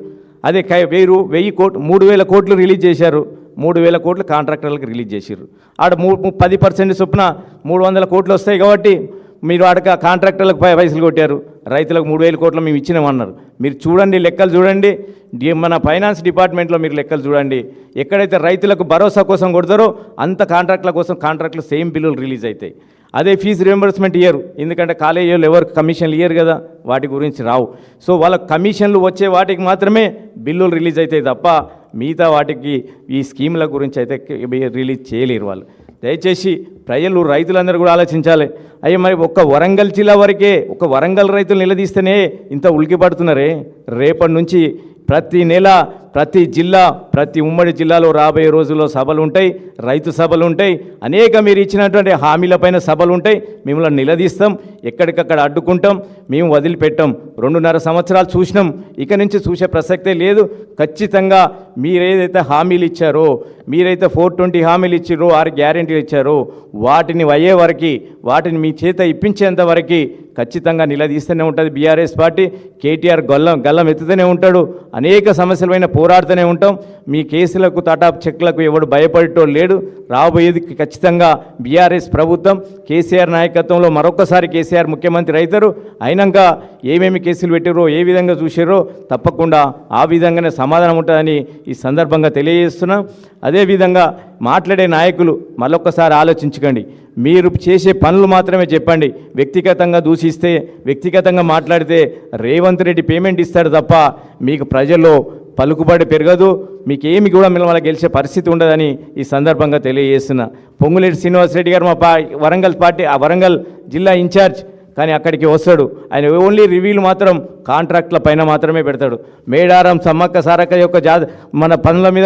అదే 1000 కోట్లు 3000 కోట్లు రిలీజ్ చేశారు, 3000 కోట్లు కాంట్రాక్టర్లకు రిలీజ్ చేశారు. ఆడ 10% చొప్పున 300 కోట్లు వస్తాయి కాబట్టి మీరు ఆడక కాంట్రాక్టర్లకు పైసలు కొట్టారు, రైతులకు 3000 కోట్లు మేము ఇచ్చినామన్నారు. మీరు చూడండి, లెక్కలు చూడండి, మన ఫైనాన్స్ డిపార్ట్మెంట్లో మీరు లెక్కలు చూడండి. ఎక్కడైతే రైతులకు భరోసా కోసం కొడతారో అంత కాంట్రాక్టుల కోసం కాంట్రాక్టులు సేమ్ బిల్లులు రిలీజ్ అవుతాయి. అదే ఫీజు రియంబర్స్మెంట్ ఇయ్యరు, ఎందుకంటే కాలేజీలు ఎవరికి కమిషన్లు ఇయ్యరు కదా, వాటి గురించి రావు. సో వాళ్ళ కమిషన్లు వచ్చే వాటికి మాత్రమే బిల్లులు రిలీజ్ అవుతాయి తప్ప మిగతా వాటికి ఈ స్కీముల గురించి అయితే రిలీజ్ చేయలేరు వాళ్ళు. దయచేసి ప్రజలు రైతులందరూ కూడా ఆలోచించాలి. అయ్యే మరి ఒక్క వరంగల్ జిల్లా వరకే, ఒక వరంగల్ రైతులు నిలదీస్తేనే ఇంత ఉలికి పడుతున్నారే. రేపటి నుంచి ప్రతి నెల ప్రతి జిల్లా, ప్రతి ఉమ్మడి జిల్లాలో రాబోయే రోజుల్లో సభలు ఉంటాయి, రైతు సభలు ఉంటాయి, అనేక మీరు ఇచ్చినటువంటి హామీలపైన సభలు ఉంటాయి. మిమ్మల్ని నిలదీస్తాం, ఎక్కడికక్కడ అడ్డుకుంటాం, మేము వదిలిపెట్టాం. 2.5 సంవత్సరాలు చూసినాం, ఇక నుంచి చూసే ప్రసక్తే లేదు. ఖచ్చితంగా మీరేదైతే హామీలు ఇచ్చారో, మీరైతే 420 హామీలు ఇచ్చారో, 6 గ్యారెంటీలు ఇచ్చారో, వాటిని అయ్యే వరకు, వాటిని మీ చేత ఇప్పించేంత వరకు ఖచ్చితంగా నిలదీస్తూనే ఉంటుంది బీఆర్ఎస్ పార్టీ. కేటీఆర్ గల్లం ఎత్తుతూనే ఉంటాడు, అనేక సమస్యలపైన పోరాడుతూనే ఉంటాం. మీ కేసులకు, తాటాప్ చెక్లకు ఎవడు భయపడటో లేడు. రాబోయేది ఖచ్చితంగా బీఆర్ఎస్ ప్రభుత్వం, కేసీఆర్ నాయకత్వంలో మరొకసారి కేసీఆర్ ముఖ్యమంత్రి అవుతారు. అయినాక ఏమేమి కేసులు పెట్టారో, ఏ విధంగా చూసారో తప్పకుండా ఆ విధంగానే సమాధానం ఉంటుందని ఈ సందర్భంగా తెలియజేస్తున్నాం. అదేవిధంగా మాట్లాడే నాయకులు మరొకసారి ఆలోచించకండి. మీరు చేసే పనులు మాత్రమే చెప్పండి. వ్యక్తిగతంగా దూషిస్తే, వ్యక్తిగతంగా మాట్లాడితే రేవంత్ రెడ్డి పేమెంట్ ఇస్తాడు తప్ప మీకు ప్రజల్లో పలుకుబడి పెరగదు, మీకేమి కూడా మిమ్మల్ని గెలిచే పరిస్థితి ఉండదని ఈ సందర్భంగా తెలియజేస్తున్నా. పొంగులేటి శ్రీనివాసరెడ్డి గారు మా వరంగల్ పార్టీ, వరంగల్ జిల్లా ఇన్ఛార్జ్, కానీ అక్కడికి వస్తాడు. ఆయన ఓన్లీ రివ్యూలు మాత్రం కాంట్రాక్ట్ల పైన మాత్రమే పెడతాడు. మేడారం సమ్మక్క సారక్క యొక్క మన పనుల మీద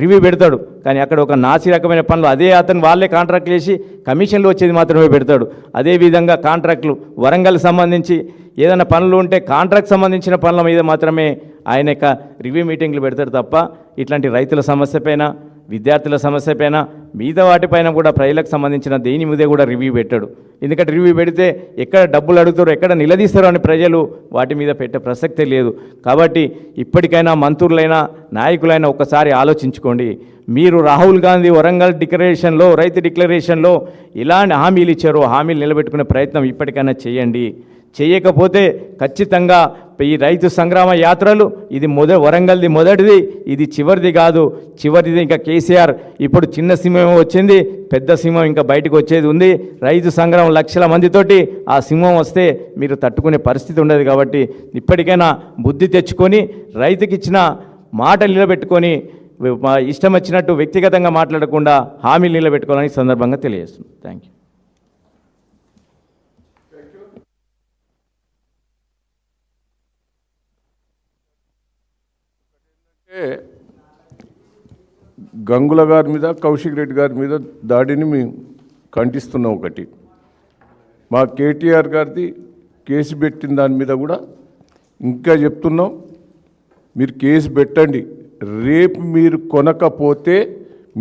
రివ్యూ పెడతాడు, కానీ అక్కడ ఒక నాసి రకమైన పనులు అదే అతను వాళ్ళే కాంట్రాక్ట్ చేసి కమిషన్లు వచ్చేది మాత్రమే పెడతాడు. అదేవిధంగా కాంట్రాక్టులు వరంగల్ సంబంధించి ఏదైనా పనులు ఉంటే కాంట్రాక్ట్ సంబంధించిన పనుల మీద మాత్రమే ఆయన యొక్క రివ్యూ మీటింగ్లు పెడతాడు తప్ప ఇట్లాంటి రైతుల సమస్య పైన, విద్యార్థుల సమస్య పైన, మిగతా వాటిపైన కూడా ప్రజలకు సంబంధించిన దేని మీదే కూడా రివ్యూ పెట్టాడు. ఎందుకంటే రివ్యూ పెడితే ఎక్కడ డబ్బులు అడుగుతారో, ఎక్కడ నిలదీస్తారో అని ప్రజలు వాటి మీద పెట్టే ప్రసక్తే లేదు. కాబట్టి ఇప్పటికైనా మంత్రులైనా నాయకులైనా ఒకసారి ఆలోచించుకోండి. మీరు రాహుల్ గాంధీ వరంగల్ డిక్లరేషన్లో, రైతు డిక్లరేషన్లో ఎలాంటి హామీలు ఇచ్చారో హామీలు నిలబెట్టుకునే ప్రయత్నం ఇప్పటికైనా చేయండి. చేయకపోతే ఖచ్చితంగా ఈ రైతు సంగ్రామ యాత్రలు ఇది వరంగల్ది మొదటిది, ఇది చివరిది కాదు. చివరిది ఇంకా కేసీఆర్ ఇప్పుడు చిన్న సింహం వచ్చింది, పెద్ద సింహం ఇంకా బయటకు వచ్చేది ఉంది. రైతు సంగ్రామం లక్షల మందితోటి ఆ సింహం వస్తే మీరు తట్టుకునే పరిస్థితి ఉండదు. కాబట్టి ఇప్పటికైనా బుద్ధి తెచ్చుకొని రైతుకి ఇచ్చిన మాట నిలబెట్టుకొని ఇష్టం వచ్చినట్టు వ్యక్తిగతంగా మాట్లాడకుండా హామీలు నిలబెట్టుకోవాలని సందర్భంగా తెలియజేస్తున్నాను. Thank you. గంగుల గారి మీద, కౌశిక్ రెడ్డి గారి మీద దాడిని మేము ఖండిస్తున్నాం. ఒకటి మా కేటీఆర్ గారిది కేసు పెట్టిన దాని మీద కూడా ఇంకా చెప్తున్నాం, మీరు కేసు పెట్టండి. రేపు మీరు కొనకపోతే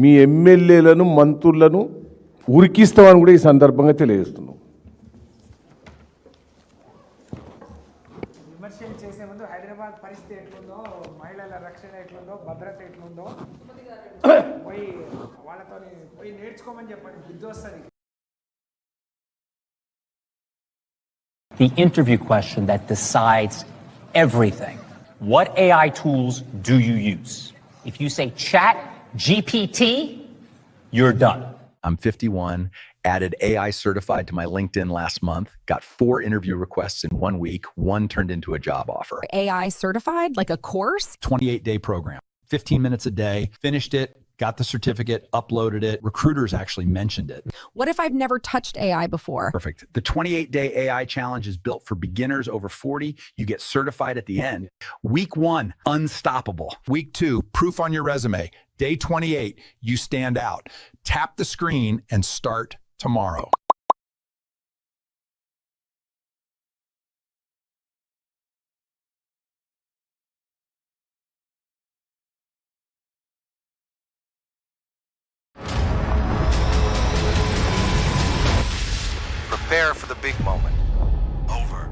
మీ ఎమ్మెల్యేలను, మంత్రులను ఉరికిస్తామని కూడా ఈ సందర్భంగా తెలియజేస్తున్నాం. విమర్శలు చేసే ముందు హైదరాబాద్ పరిస్థితి ఎట్లుందో, మహిళల రక్షణ ఎట్లుందో, భద్రత ఎట్లుందో పోయి వాళ్ళతో పోయి నేర్చుకోమని చెప్పండి, బుద్ధి వస్తుంది. The interview question that decides everything. What AI tools do you use? If you say Chat GPT, you're done. I'm 51, added AI certified to my LinkedIn last month, got 4 interview requests in 1 week, 1 turned into a job offer. AI certified, like a course? 28-day program, 15 minutes a day, finished it, got the certificate, uploaded it. Recruiters actually mentioned it. What if I've never touched AI before? Perfect. The 28-day AI challenge is built for beginners over 40. You get certified at the end. Week 1, unstoppable. Week 2, proof on your resume. Day 28, you stand out. Tap the screen and start tomorrow. Prepare for the big moment. Over.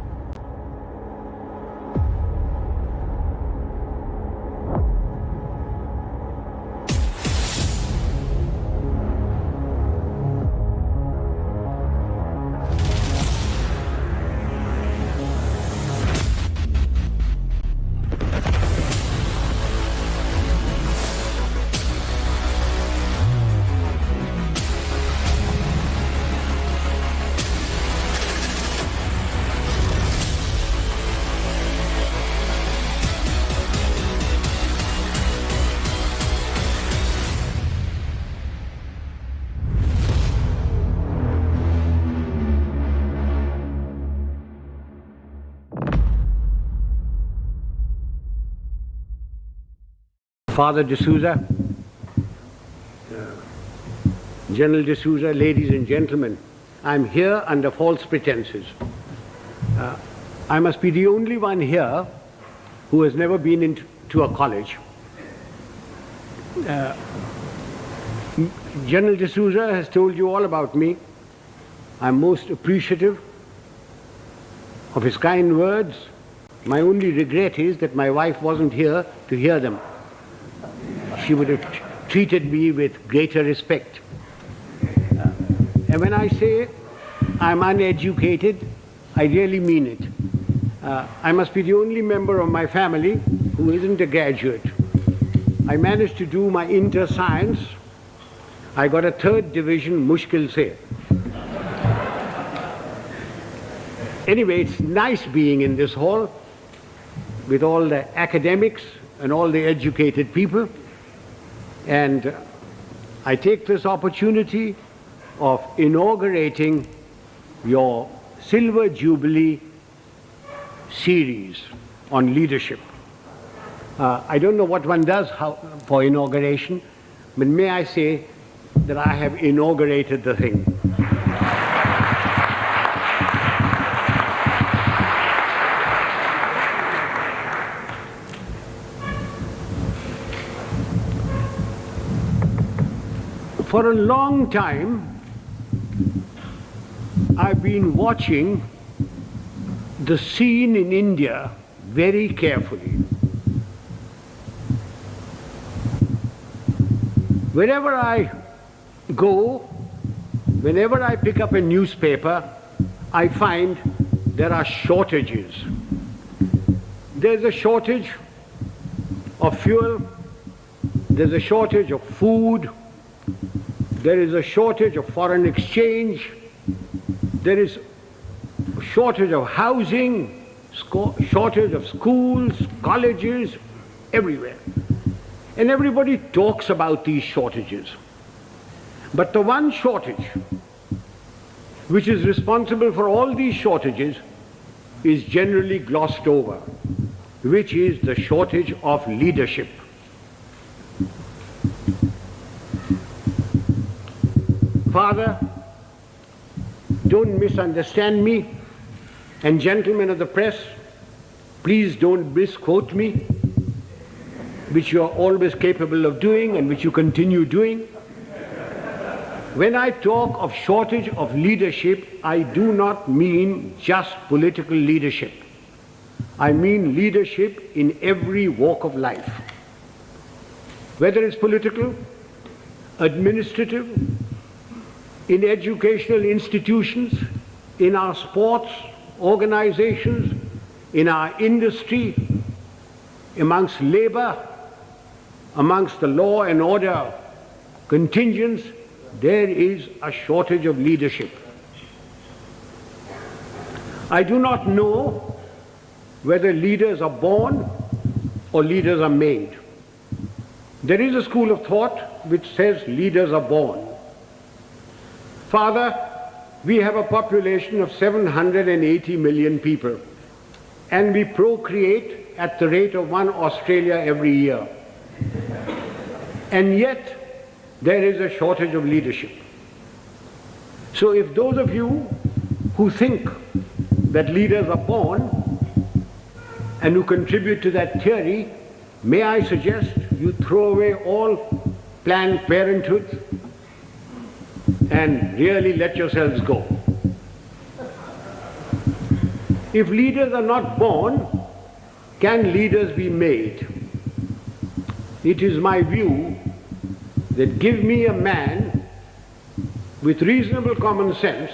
Father D'Souza, General D'Souza, ladies and gentlemen, I'm here under false pretenses. I must be the only one here who has never been into a college. General D'Souza has told you all about me. I'm most appreciative of his kind words. My only regret is that my wife wasn't here to hear them. She would have treated me with greater respect. And when I say I'm uneducated, I really mean it. I must be the only member of my family who isn't a graduate. I managed to do my inter-science. I got a 3rd division, mushkil se. Anyway, it's nice being in this hall with all the academics and all the educated people. And I take this opportunity of inaugurating your Silver Jubilee series on leadership. I don't know what one does for inauguration, but may I say that I have inaugurated the thing. For a long time, I've been watching the scene in India very carefully. Wherever I go, whenever I pick up a newspaper, I find there are shortages. There's a shortage of fuel, there's a shortage of food, there is a shortage of foreign exchange, there is a shortage of housing, shortage of schools, colleges, everywhere. And everybody talks about these shortages. But the one shortage which is responsible for all these shortages is generally glossed over, which is the shortage of leadership. Father, don't misunderstand me, and gentlemen of the press, please don't misquote me, which you are always capable of doing and which you continue doing. When I talk of shortage of leadership, I do not mean just political leadership. I mean leadership in every walk of life. Whether it's political, administrative, in educational institutions, in our sports organizations, in our industry, amongst labor, amongst the law and order contingents, there is a shortage of leadership. I do not know whether leaders are born or leaders are made. There is a school of thought which says leaders are born. Father, we have a population of 780 million people, and we procreate at the rate of one Australia every year. And yet, there is a shortage of leadership. So if those of you who think that leaders are born and who contribute to that theory, may I suggest you throw away all Planned Parenthood and really let yourselves go. If leaders are not born, can leaders be made? It is my view that give me a man with reasonable common sense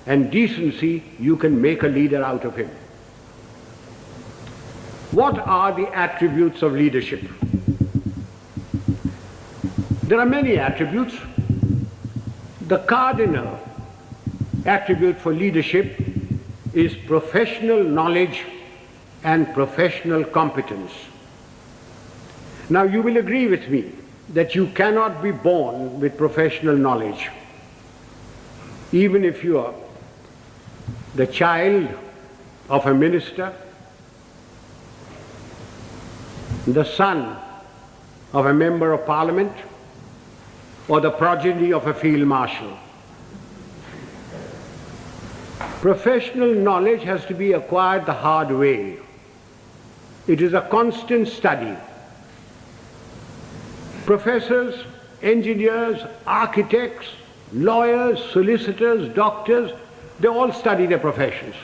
and decency, you can make a leader out of him. What are the attributes of leadership? There are many attributes. The cardinal attribute for leadership is professional knowledge and professional competence. Now you will agree with me that you cannot be born with professional knowledge. Even if you are the child of a minister, the son of a member of parliament, or the progeny of a field marshal. Professional knowledge has to be acquired the hard way. It is a constant study. Professors, engineers, architects, lawyers, solicitors, doctors, they all study their professions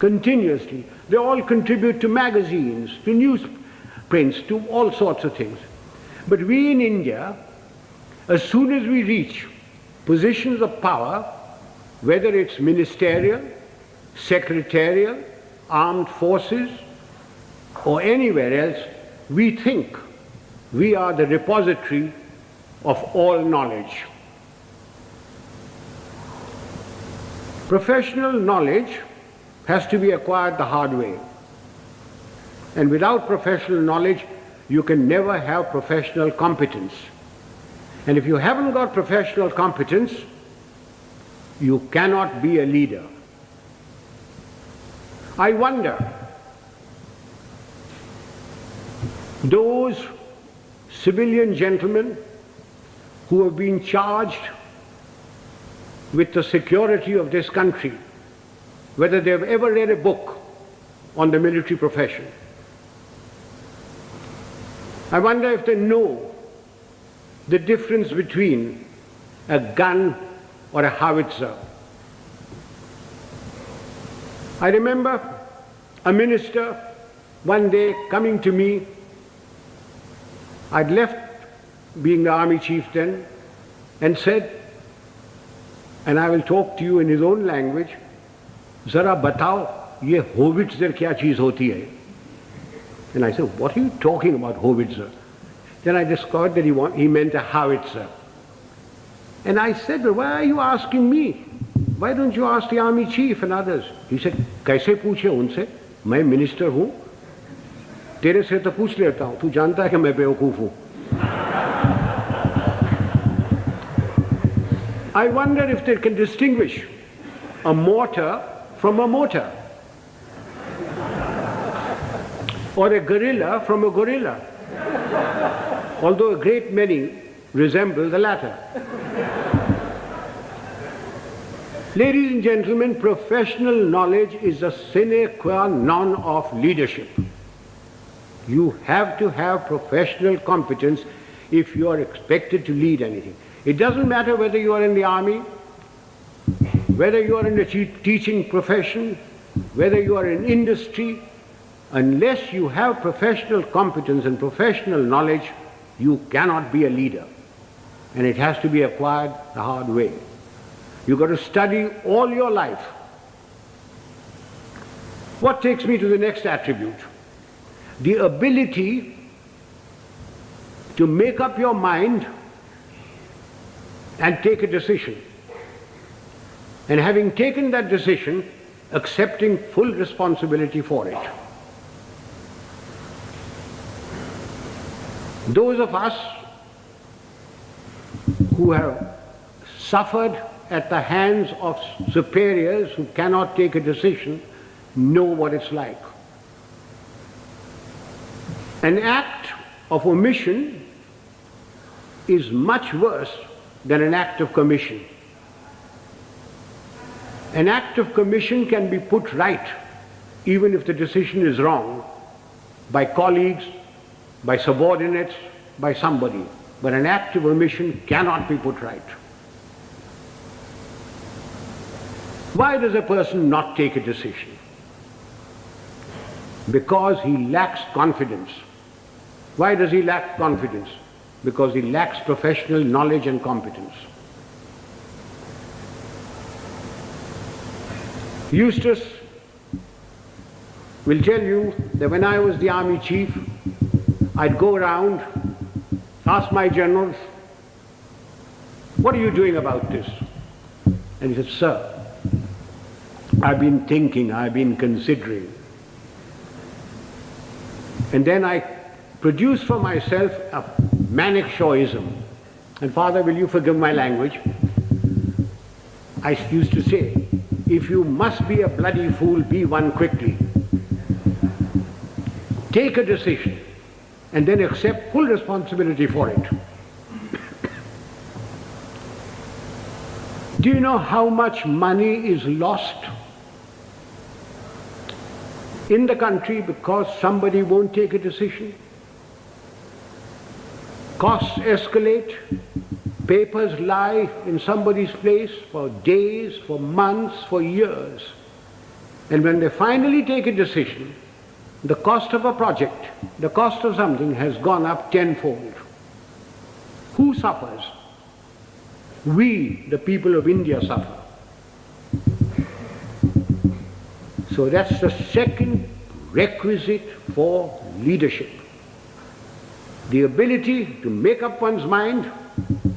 continuously. They all contribute to magazines, to newsprints, to all sorts of things. But we in India, as soon as we reach positions of power, whether it's ministerial, secretarial, armed forces, or anywhere else, we think we are the repository of all knowledge. Professional knowledge has to be acquired the hard way. And without professional knowledge, you can never have professional competence. And if you haven't got professional competence, you cannot be a leader. I wonder, those civilian gentlemen who have been charged with the security of this country, whether they have ever read a book on the military profession. I wonder if they know the difference between a gun or a howitzer. I remember a minister one day coming to me. I'd left being the army chief then, and said, and I will talk to you in his own language, "Zara batao, ye howitzer kya cheez hoti hai?" And I said, "What are you talking about, howitzer?" Then I discovered that he meant a howitzer. And I said, "Well, why are you asking me? Why don't you ask the army chief and others?" He said, "Kaise पूछे उनसे? मैं minister हूँ, तेरे से तो पूछ लेता हूँ, तू जानता है कि मैं बेवकूफ हूँ." I wonder if they can distinguish a mortar from a mortar, or a gorilla from a gorilla, although a great many resemble the latter. Ladies and gentlemen, professional knowledge is a sine qua non of leadership. You have to have professional competence if you are expected to lead anything. It doesn't matter whether you are in the army, whether you are in the teaching profession, whether you are in industry, unless you have professional competence and professional knowledge, you cannot be a leader. And it has to be acquired the hard way. You've got to study all your life. What takes me to the next attribute? The ability to make up your mind and take a decision. And having taken that decision, accepting full responsibility for it. Those of us who have suffered at the hands of superiors who cannot take a decision know what it's like. An act of omission is much worse than an act of commission. An act of commission can be put right, even if the decision is wrong, by colleagues, by subordinates, by somebody. But an act of omission cannot be put right. Why does a person not take a decision? Because he lacks confidence. Why does he lack confidence? Because he lacks professional knowledge and competence. Eustace will tell you that when I was the army chief, I'd go around, ask my generals, what are you doing about this? And he said, sir, I've been thinking, I've been considering. And then I produced for myself a manic Shawism. And Father, will you forgive my language? I used to say, if you must be a bloody fool, be one quickly. Take a decision and then accept full responsibility for it. Do you know how much money is lost in the country because somebody won't take a decision? Costs escalate, papers lie in somebody's place for days, for months, for years. And when they finally take a decision, the cost of a project, the cost of something has gone up tenfold. Who suffers? We, the people of India, suffer. So that's the second requisite for leadership. The ability to make up one's mind,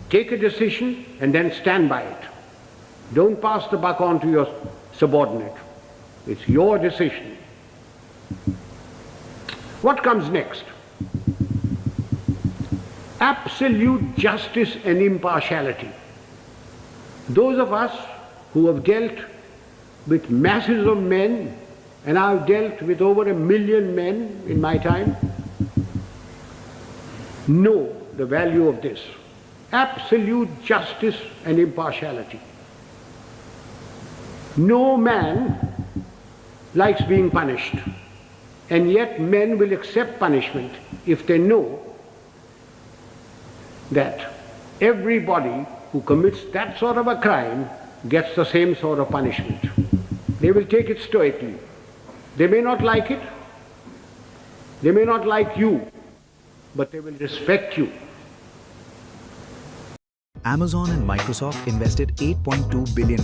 take a decision, and then stand by it. Don't pass the buck on to your subordinate. It's your decision. What comes next? Absolute justice and impartiality. Those of us who have dealt with masses of men, and I've dealt with over 1 million men in my time, know the value of this. Absolute justice and impartiality. No man likes being punished, and yet men will accept punishment if they know that everybody who commits that sort of a crime gets the same sort of punishment. They will take it stoically. They may not like it, they may not like you, but they will respect you. Amazon and Microsoft invested $8.2 billion,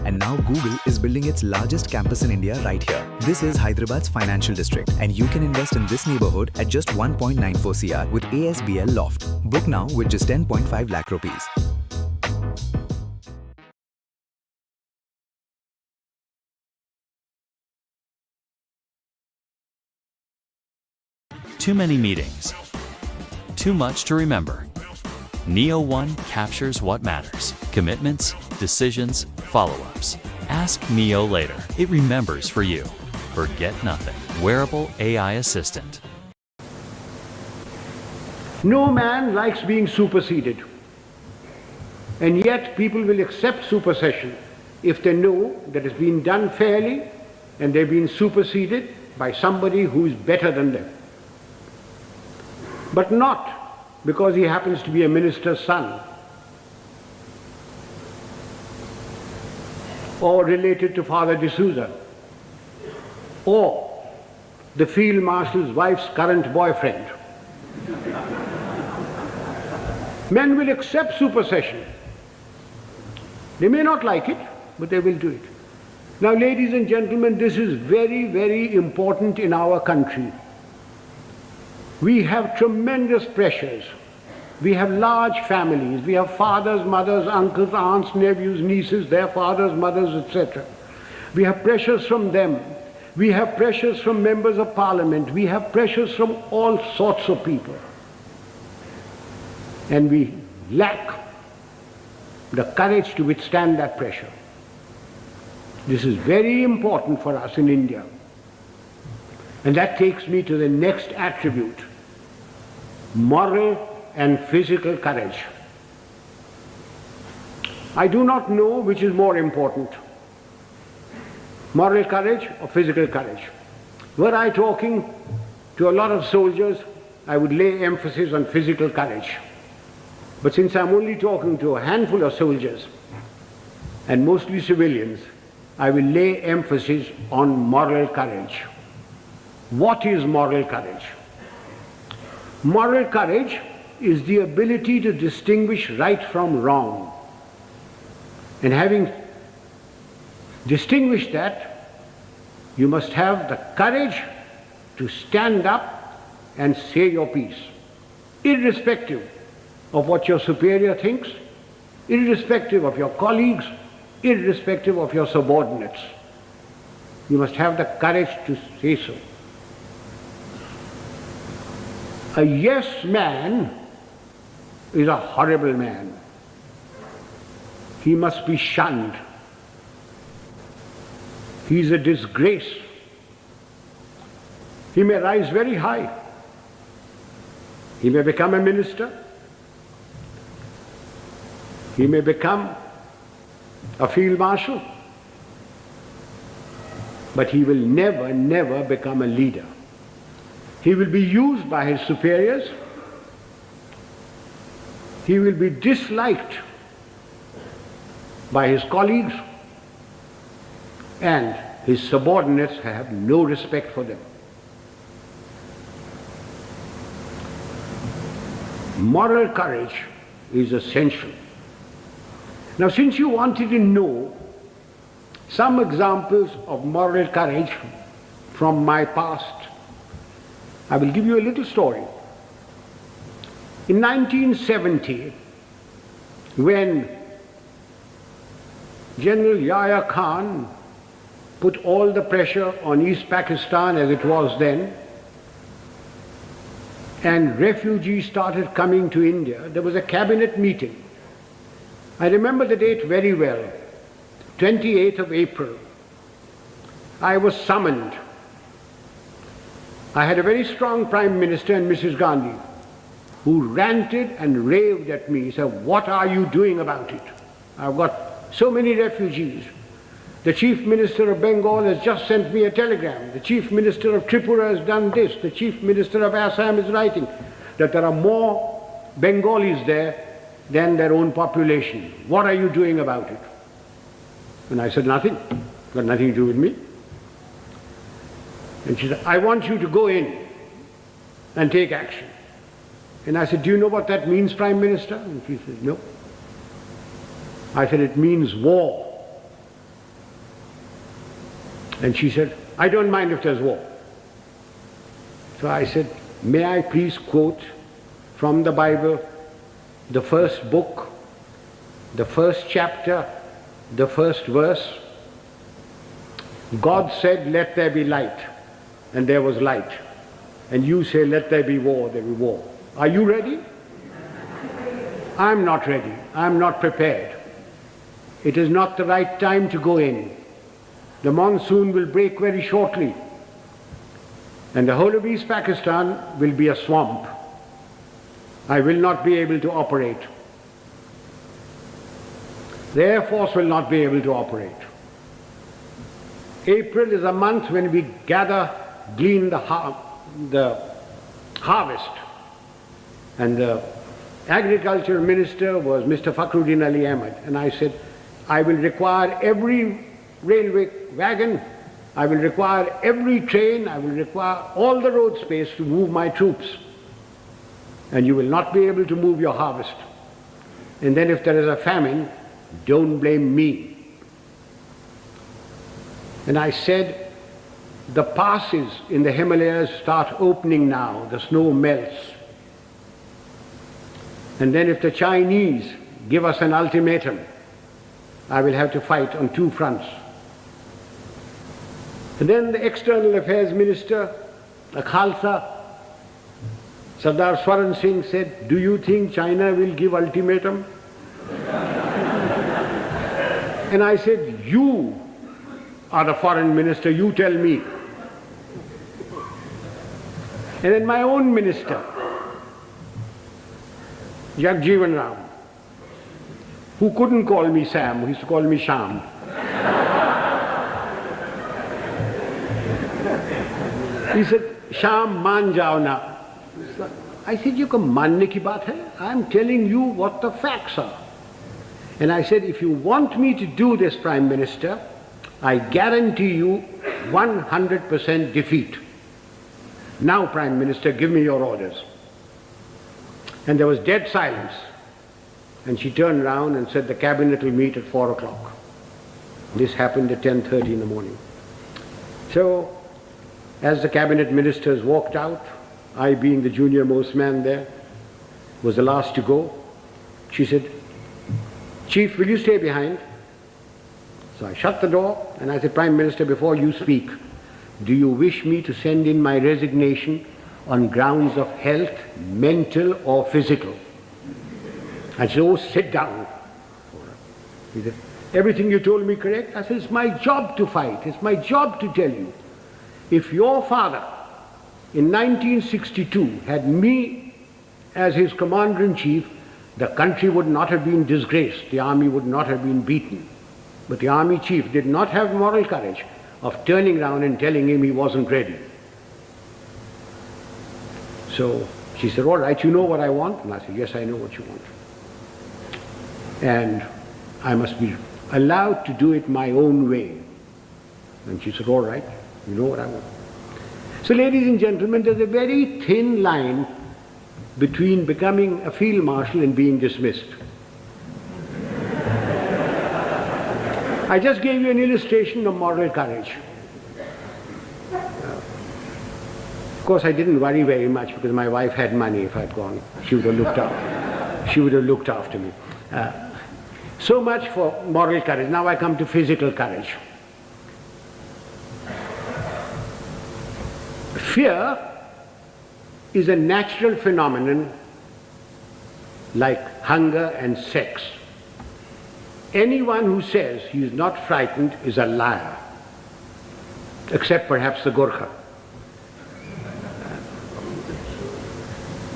and now Google is building its largest campus in India right here. This is Hyderabad's financial district, and you can invest in this neighborhood at just 1.94 CR with ASBL Loft. Book now with just 10.5 lakh rupees. Too many meetings. Too much to remember. Neo One captures what matters. Commitments, decisions, follow-ups. Ask Neo later. It remembers for you. Forget nothing. Wearable AI assistant. No man likes being superseded. And yet people will accept supersession if they know that it's been done fairly and they've been superseded by somebody who is better than them. But not because he happens to be a minister's son or related to Father D'Souza or the field marshal's wife's current boyfriend. Men will accept supersession. They may not like it, but they will do it. Now, ladies and gentlemen, this is very, very important in our country. We have tremendous pressures. We have large families. We have fathers, mothers, uncles, aunts, nephews, nieces, their fathers, mothers, etc. We have pressures from them. We have pressures from members of parliament. We have pressures from all sorts of people. And we lack the courage to withstand that pressure. This is very important for us in India. And that takes me to the next attribute: moral and physical courage. I do not know which is more important, moral courage or physical courage. Were I talking to a lot of soldiers, I would lay emphasis on physical courage. But since I'm only talking to a handful of soldiers, and mostly civilians, I will lay emphasis on moral courage. What is moral courage? Moral courage is the ability to distinguish right from wrong. And having distinguished that, you must have the courage to stand up and say your piece, irrespective of what your superior thinks, irrespective of your colleagues, irrespective of your subordinates. You must have the courage to say so. A yes man is a horrible man. He must be shunned. He is a disgrace. He may rise very high. He may become a minister. He may become a field marshal. But he will never, never become a leader. He will be used by his superiors. He will be disliked by his colleagues, and his subordinates have no respect for them. Moral courage is essential. Now, since you wanted to know some examples of moral courage from my past, I will give you a little story. In 1970, when General Yahya Khan put all the pressure on East Pakistan as it was then, and refugees started coming to India, there was a cabinet meeting. I remember the date very well, 28th of April. I was summoned. I had a very strong Prime Minister and Mrs. Gandhi, who ranted and raved at me. He said, "What are you doing about it? I've got so many refugees. The Chief Minister of Bengal has just sent me a telegram. The Chief Minister of Tripura has done this. The Chief Minister of Assam is writing that there are more Bengalis there than their own population. What are you doing about it?" And I said, "Nothing. Got nothing to do with me." And she said, "I want you to go in and take action." And I said, "Do you know what that means, Prime Minister?" And she said, "No." I said, "It means war." And she said, "I don't mind if there's war." So I said, "May I please quote from the Bible, the first book, the first chapter, the first verse? God said, 'Let there be light,' and there was light. And you say, 'Let there be war,' there be war. Are you ready?" I'm not ready. I'm not prepared. It is not the right time to go in. The monsoon will break very shortly, and the whole of East Pakistan will be a swamp. I will not be able to operate. The Air Force will not be able to operate. April is a month when we glean the harvest. And the agriculture minister was Mr. Fakhruddin Ali Ahmed. And I said, "I will require every railway wagon, I will require every train, I will require all the road space to move my troops. And you will not be able to move your harvest. And then if there is a famine, don't blame me." And I said, the passes in the Himalayas start opening now, the snow melts. And then if the Chinese give us an ultimatum, I will have to fight on two fronts. And then the External Affairs Minister, a Khalsa, Sardar Swaran Singh said, "Do you think China will give ultimatum?" And I said, "You are the foreign minister, you tell me." And then my own minister, Jagjeevan Ram, who couldn't call me Sam, who used to call me Sham. He said, "Sham, maan jao na." I said, "You can manne ki baat hai. I'm telling you what the facts are." And I said, "If you want me to do this, Prime Minister, I guarantee you 100% defeat. Now, Prime Minister, give me your orders." And there was dead silence. And she turned around and said, "The cabinet will meet at 4 o'clock. This happened at 10:30 in the morning. So, as the cabinet ministers walked out, I being the junior most man there, was the last to go, she said, "Chief, will you stay behind?" So I shut the door and I said, "Prime Minister, before you speak, do you wish me to send in my resignation on grounds of health, mental or physical?" I said, "Oh, sit down." He said, "Everything you told me correct?" I said, "It's my job to fight. It's my job to tell you. If your father in 1962 had me as his commander-in-chief, the country would not have been disgraced. The army would not have been beaten. But the army chief did not have moral courage of turning around and telling him he wasn't ready." So she said, "All right, you know what I want?" And I said, "Yes, I know what you want. And I must be allowed to do it my own way." And she said, "All right, you know what I want." So, ladies and gentlemen, there's a very thin line between becoming a field marshal and being dismissed. I just gave you an illustration of moral courage. Of course, I didn't worry very much because my wife had money. If I'd gone, she would have looked after. She would have looked after me. So much for moral courage. Now I come to physical courage. Fear is a natural phenomenon like hunger and sex. Anyone who says he is not frightened is a liar, except perhaps the Gorkha.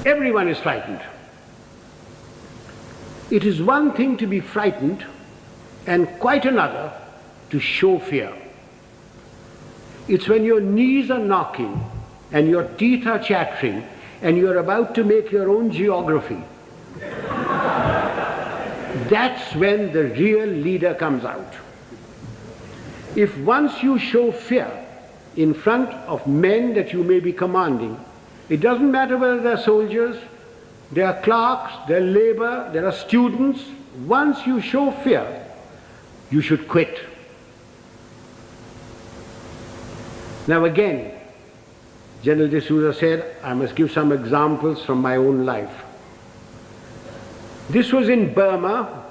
Everyone is frightened. It is one thing to be frightened and quite another to show fear. It's when your knees are knocking and your teeth are chattering and you're about to make your own geography. That's when the real leader comes out. If once you show fear in front of men that you may be commanding, it doesn't matter whether they're soldiers, they are clerks, they're labor, there are students. Once you show fear, you should quit. Now again, General D'Souza said, I must give some examples from my own life. This was in Burma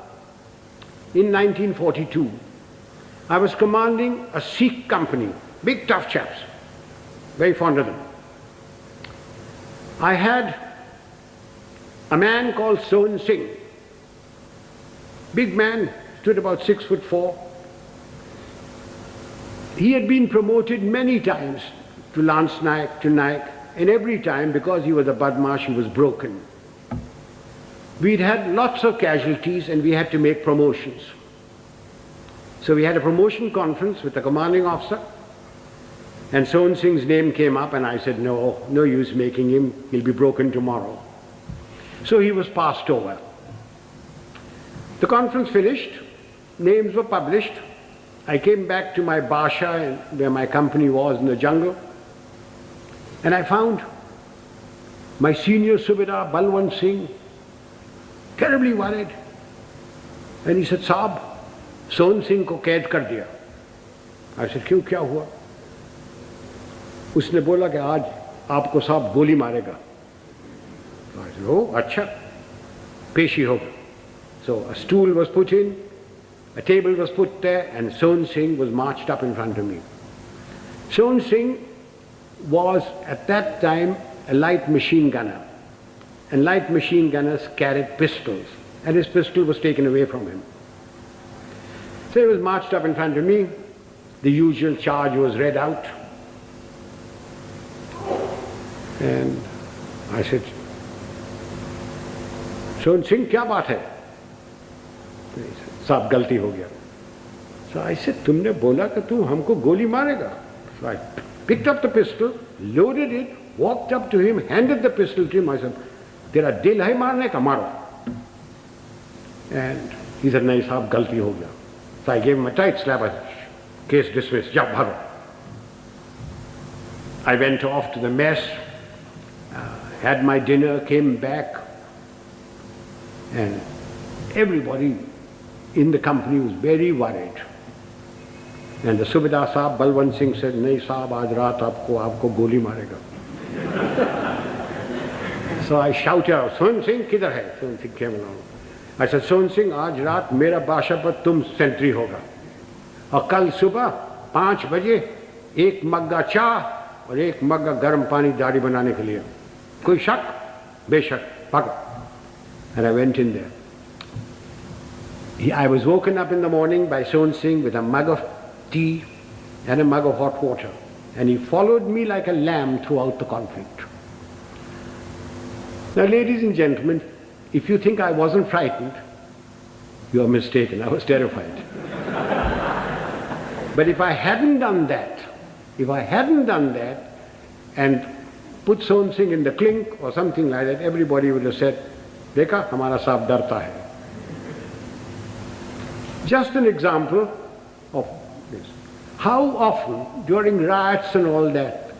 in 1942. I was commanding a Sikh company, big tough chaps, very fond of them. I had a man called Sohan Singh, big man, stood about 6'4". He had been promoted many times to Lance Naik, to Naik, and every time, because he was a Badmash, he was broken. We'd had lots of casualties and we had to make promotions. So we had a promotion conference with the commanding officer, and Sohan Singh's name came up and I said, no use making him, he'll be broken tomorrow. So he was passed over. The conference finished, names were published. I came back to my Basha where my company was in the jungle, and I found my senior Subedar Balwant Singh terribly worried. And he said, Saab, Sohan Singh ko kaid kar diya. I said, क्यों क्या हुआ? उसने बोला कि आज आपको साहब गोली मारेगा. I said, oh, अच्छा, पेशी होगा. So a stool was put in, a table was put there, and Sohan Singh was marched up in front of me. Sohan Singh was at that time a light machine gunner. and light machine gunners carried pistols, and his pistol was taken away from him. So he was marched up in front of me. The usual charge was read out. And I said, Sohan Singh, kya baat hai? Saab, galti ho gaya. So I said, tumne bola कि तू हमको गोली मारेगा. So I picked up the pistol, loaded it, walked up to him, handed the pistol to him. I said, तेरा दिल है मारने का, मारो. And he said, नहीं साहब, गलती हो गया. So I gave him a tight slap. I said, case dismissed, जाओ भागो. I went off to the mess, had my dinner, came back, and everybody in the company was very worried. And the Subedar Saab, Balwant Singh said, नहीं साहब, आज रात आपको गोली मारेगा. So I shouted out, Sohan Singh, किधर है? Sohan Singh came along. I said, Sohan Singh, आज रात मेरा बादशाह पर तुम सेंट्री होगा. और कल सुबह 5 बजे 1 मग्गा चाय और 1 मग्गा गर्म पानी दाढ़ी बनाने के लिए. कोई शक? बेशक, भागो. And I went in there. I was woken up in the morning by Sohan Singh with a mug of tea and a mug of hot water. And he followed me like a lamb throughout the conflict. Now, ladies and gentlemen, if you think I wasn't frightened, you are mistaken. I was terrified. But if I hadn't done that, and put Sohan Singh in the clink or something like that, everybody would have said, Dekha, hamara saab darta hai. Just an example of this. How often during riots and all that,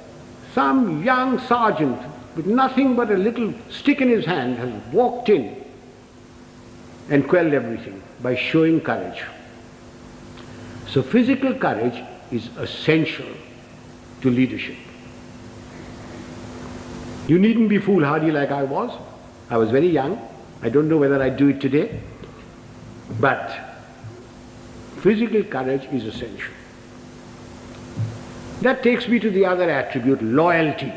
some young sergeant with nothing but a little stick in his hand has walked in and quelled everything by showing courage. So physical courage is essential to leadership. You needn't be foolhardy like I was. I was very young. I don't know whether I do it today. But physical courage is essential. That takes me to the other attribute, loyalty.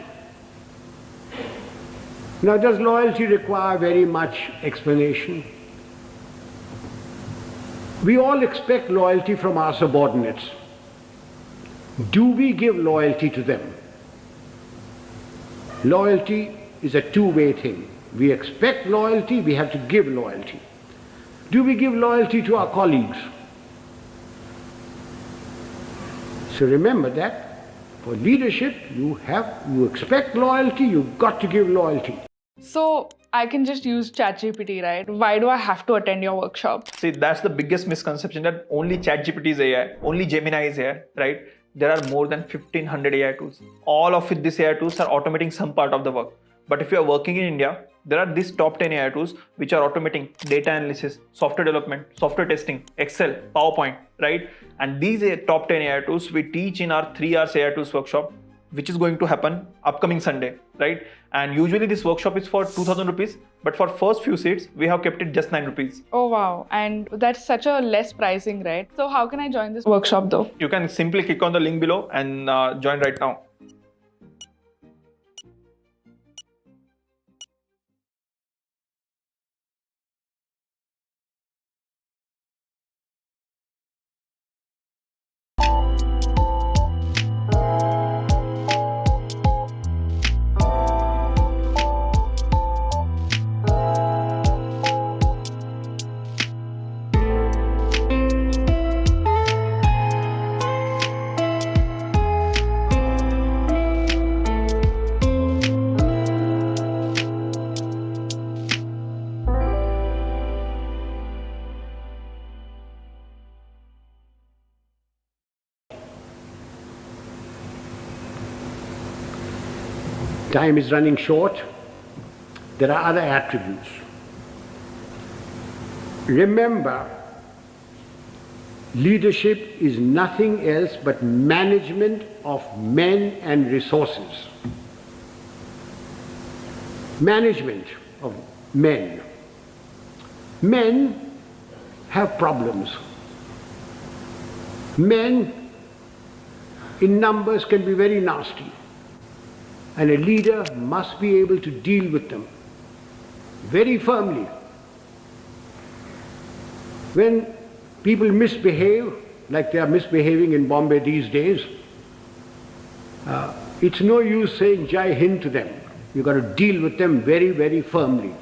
Now, does loyalty require very much explanation? We all expect loyalty from our subordinates. Do we give loyalty to them? Loyalty is a two-way thing. We expect loyalty, we have to give loyalty. Do we give loyalty to our colleagues? So remember that for leadership, you expect loyalty, you've got to give loyalty. So I can just use ChatGPT, right? Why do I have to attend your workshop? See, that's the biggest misconception, that only ChatGPT is AI, only Gemini is AI, right? There are more than 1500 AI tools. All of these AI tools are automating some part of the work. But if you are working in India, there are these top 10 AI tools which are automating data analysis, software development, software testing, Excel, PowerPoint, right? And these top 10 AI tools we teach in our 3 hours AI tools workshop, which is going to happen upcoming Sunday, right? And usually this workshop is for 2,000 rupees, but for first few seats, we have kept it just 9 rupees. Oh wow, and that's such a less pricing, right? So how can I join this workshop though? You can simply click on the link below and join right now. Time is running short. There are other attributes. Remember, leadership is nothing else but management of men and resources. Management of men. Men have problems. Men in numbers can be very nasty. And a leader must be able to deal with them. very firmly. When people misbehave, like they are misbehaving in Bombay these days, it's no use saying Jai Hind to them. You've got to deal with them very, very firmly.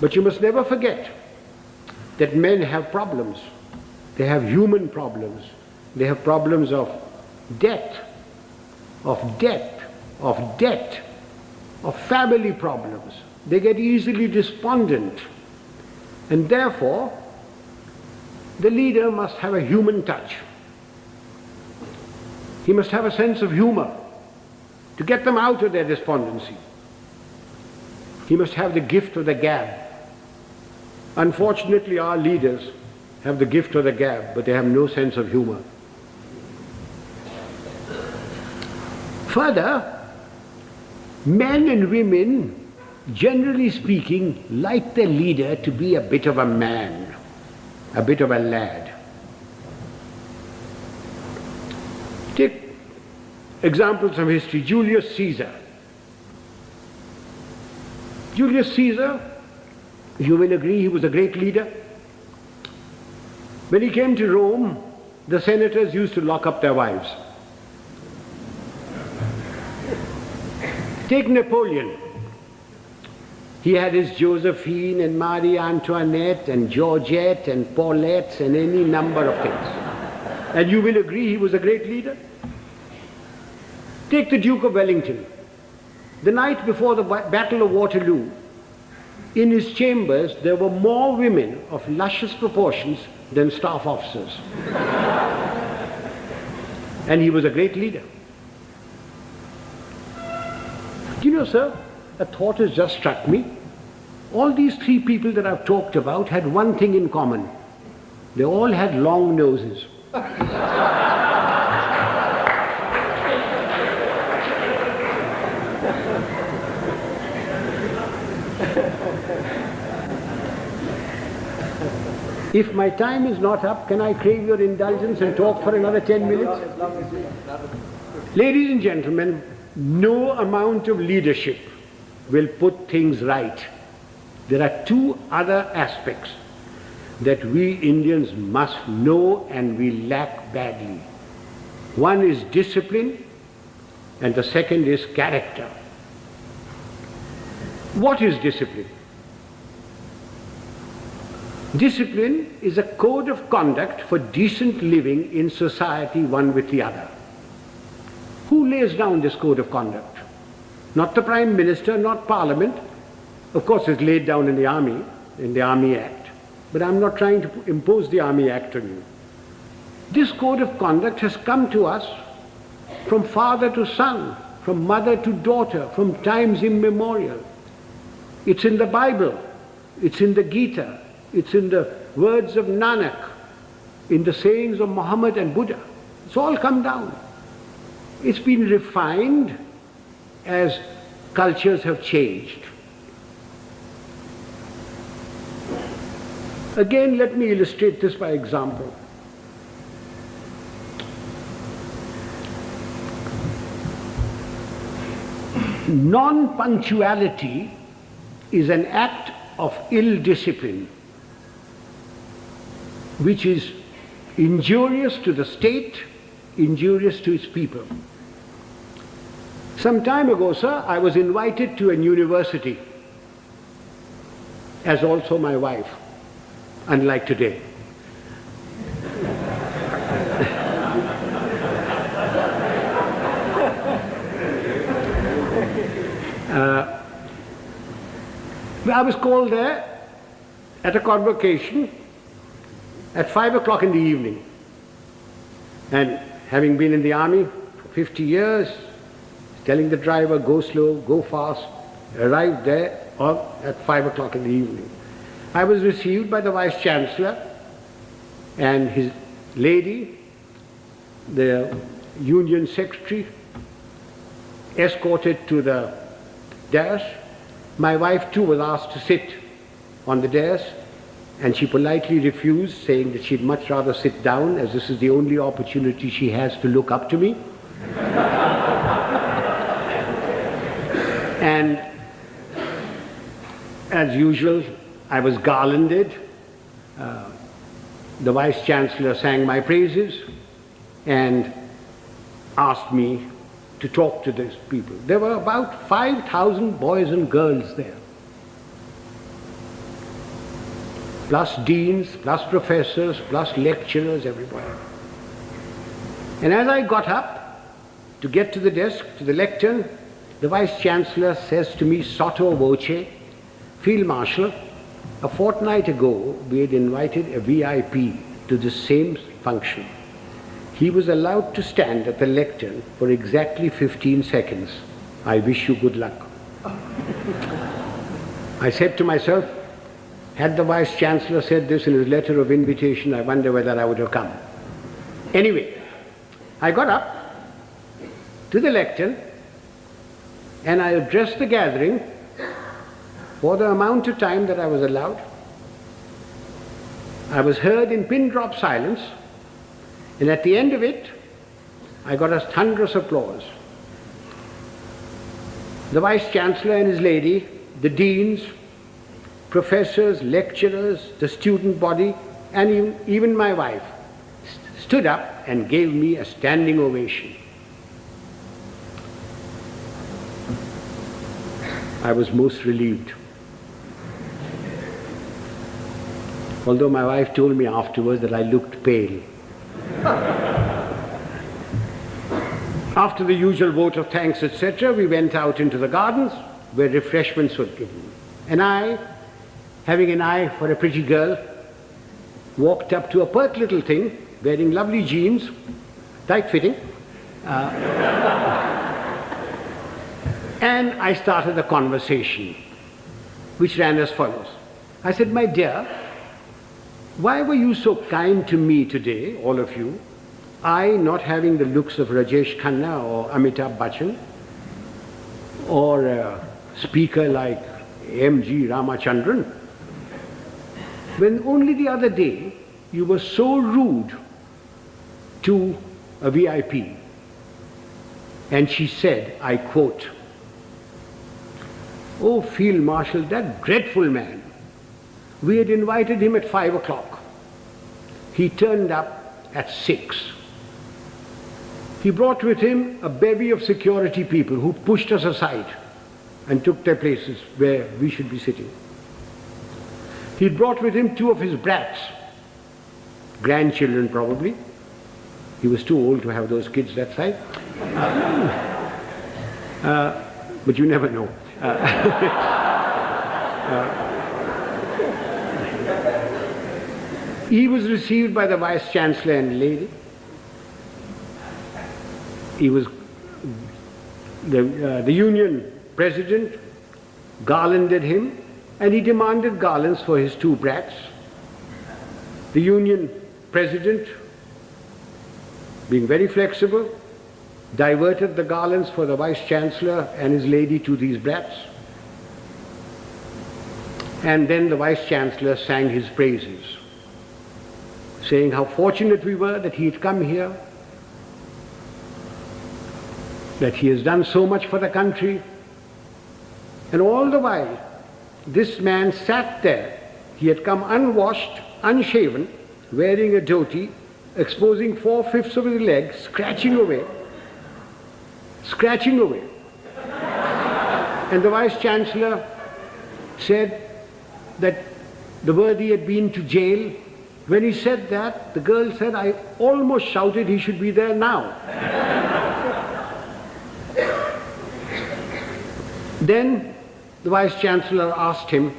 But you must never forget that men have problems. They have human problems. They have problems of debt, of family problems. They get easily despondent. And therefore, the leader must have a human touch. He must have a sense of humor to get them out of their despondency. He must have the gift of the gab. Unfortunately, our leaders have the gift of the gab, but they have no sense of humor. Further, men and women, generally speaking, like their leader to be a bit of a man, a bit of a lad. Take examples from history. Julius Caesar. Julius Caesar, you will agree, he was a great leader. When he came to Rome, the senators used to lock up their wives. Take Napoleon. He had his Josephine and Marie Antoinette and Georgette and Paulette and any number of things. And you will agree he was a great leader. Take the Duke of Wellington. The night before the Battle of Waterloo, in his chambers there were more women of luscious proportions than staff officers. And he was a great leader. Do you know, sir, a thought has just struck me. All these three people that I've talked about had one thing in common. They all had long noses. If my time is not up, can I crave your indulgence and talk for another 10 minutes? Ladies and gentlemen, no amount of leadership will put things right. There are two other aspects that we Indians must know and we lack badly. One is discipline and the second is character. What is discipline? Discipline is a code of conduct for decent living in society one with the other. Who lays down this code of conduct? Not the Prime Minister, not Parliament. Of course, it's laid down in the Army Act. But I'm not trying to impose the Army Act on you. This code of conduct has come to us from father to son, from mother to daughter, from times immemorial. It's in the Bible, it's in the Gita, it's in the words of Nanak, in the sayings of Muhammad and Buddha. It's all come down. It's been refined as cultures have changed. Again, let me illustrate this by example. Non-punctuality is an act of ill discipline which is injurious to the state, injurious to its people. Some time ago, sir, I was invited to an university, as also my wife, unlike today. I was called there at a convocation at 5 o'clock in the evening. And having been in the army for 50 years, telling the driver, go slow, go fast, arrived there at 5 o'clock in the evening. I was received by the Vice Chancellor and his lady, the Union Secretary, escorted to the dais. My wife too was asked to sit on the dais, and she politely refused, saying that she'd much rather sit down, as this is the only opportunity she has to look up to me. And As usual, I was garlanded. The Vice Chancellor sang my praises and asked me to talk to these people. There were about 5,000 boys and girls there, plus deans, plus professors, plus lecturers, everybody. And as I got up to get to the desk, to the lectern, the Vice Chancellor says to me, sotto voce, Field Marshal, a fortnight ago we had invited a VIP to the same function. He was allowed to stand at the lectern for exactly 15 seconds. I wish you good luck. I said to myself, had the Vice Chancellor said this in his letter of invitation, I wonder whether I would have come. Anyway, I got up to the lectern and I addressed the gathering for the amount of time that I was allowed. I was heard in pin drop silence, and at the end of it, I got a thunderous applause. The Vice Chancellor and his lady, the deans, professors, lecturers, the student body, and even my wife stood up and gave me a standing ovation. I was most relieved. Although my wife told me afterwards that I looked pale. After the usual vote of thanks, etc., we went out into the gardens where refreshments were given. And I, having an eye for a pretty girl, walked up to a pert little thing wearing lovely jeans, tight-fitting, and I started a conversation which ran as follows. I said, my dear, why were you so kind to me today, all of you? I, not having the looks of Rajesh Khanna or Amitabh Bachchan, or a speaker like M.G. Ramachandran, when only the other day you were so rude to a VIP. And she said, I quote, "Oh, Field Marshal, that dreadful man. We had invited him at 5 o'clock. He turned up at 6. He brought with him a bevy of security people who pushed us aside and took their places where we should be sitting. He brought with him 2 of his brats, grandchildren probably. He was too old to have those kids that size. But you never know. He was received by the Vice Chancellor and lady. He was the Union President garlanded him, and he demanded garlands for his 2 brats. The Union President, being very flexible, diverted the garlands for the Vice Chancellor and his lady to these brats. And then the Vice Chancellor sang his praises, saying how fortunate we were that he had come here, that he has done so much for the country. And all the while, this man sat there. He had come unwashed, unshaven, wearing a dhoti, exposing 4/5 of his legs, scratching away. And the Vice Chancellor said that the worthy had been to jail. When he said that, the girl said, I almost shouted he should be there now. Then the Vice Chancellor asked him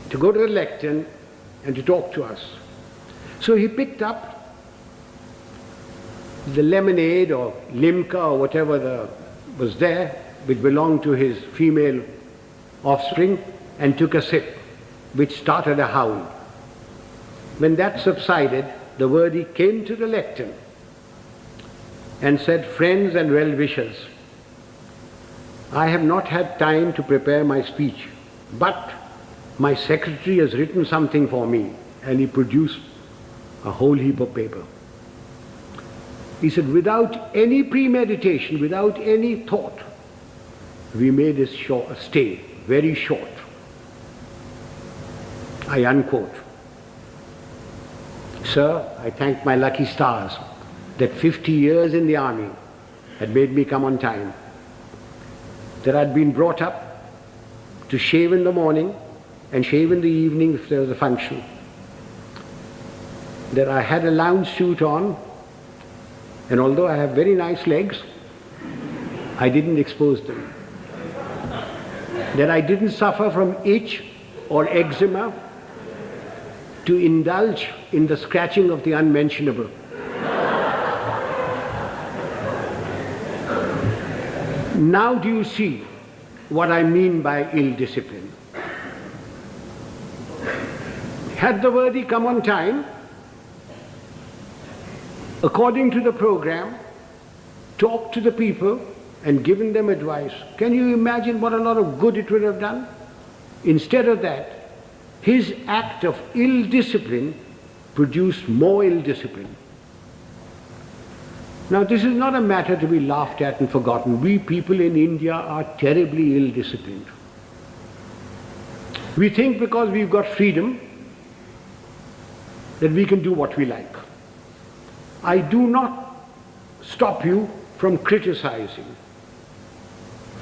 to go to the lectern and to talk to us. So he picked up the lemonade or limca or whatever was there, which belonged to his female offspring, and took a sip, which started a howl. When that subsided, the worthy came to the lectern and said, friends and well-wishers, I have not had time to prepare my speech, but my secretary has written something for me, and he produced a whole heap of paper. He said, without any premeditation, without any thought, we made his stay very short. I unquote. Sir, I thank my lucky stars that 50 years in the army had made me come on time, that I'd been brought up to shave in the morning and shave in the evening if there was a function, that I had a lounge suit on, and although I have very nice legs, I didn't expose them, that I didn't suffer from itch or eczema to indulge in the scratching of the unmentionable. Now do you see what I mean by ill discipline? Had the worthy come on time, according to the program, talked to the people and given them advice, can you imagine what a lot of good it would have done? Instead of that, his act of ill discipline produced more ill discipline. Now, this is not a matter to be laughed at and forgotten. We people in India are terribly ill disciplined. We think because we've got freedom that we can do what we like. I do not stop you from criticizing,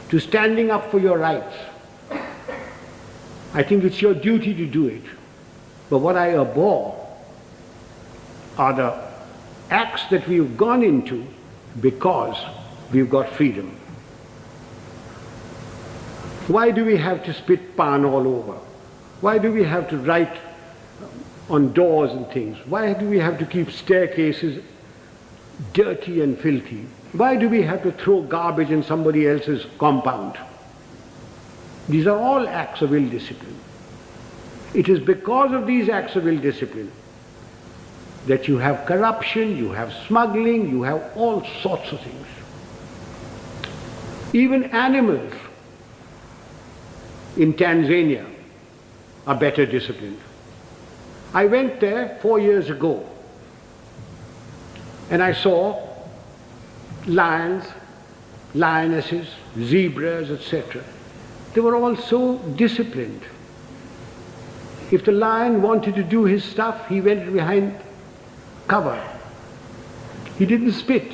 to standing up for your rights. I think it's your duty to do it. But what I abhor are the acts that we've gone into because we've got freedom. Why do we have to spit pan all over? Why do we have to write on doors and things? Why do we have to keep staircases dirty and filthy? Why do we have to throw garbage in somebody else's compound? These are all acts of ill discipline. It is because of these acts of ill discipline that you have corruption, you have smuggling, you have all sorts of things. Even animals in Tanzania are better disciplined. I went there 4 years ago and I saw lions, lionesses, zebras, etc. They were all so disciplined. If the lion wanted to do his stuff, he went behind cover. He didn't spit.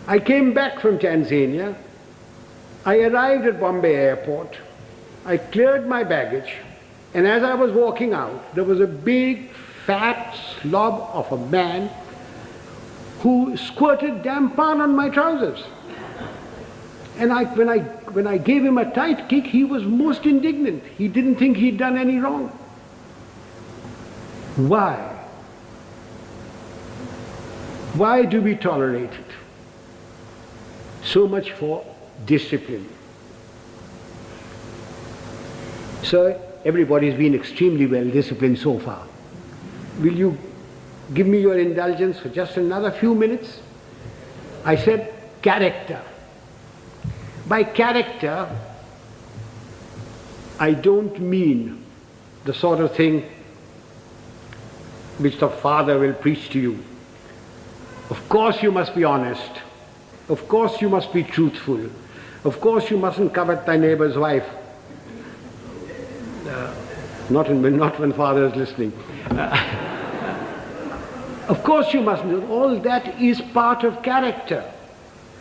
I came back from Tanzania. I arrived at Bombay airport. I cleared my baggage, and as I was walking out, there was a big, fat slob of a man who squirted damn pan on my trousers. And when I gave him a tight kick, he was most indignant. He didn't think he'd done any wrong. Why? Why do we tolerate it? So much for discipline. Sir, everybody's been extremely well disciplined so far. Will you give me your indulgence for just another few minutes? I said character. By character, I don't mean the sort of thing which the father will preach to you. Of course you must be honest. Of course you must be truthful. Of course you mustn't covet thy neighbor's wife. Not when father is listening. Of course you mustn't. All that is part of character.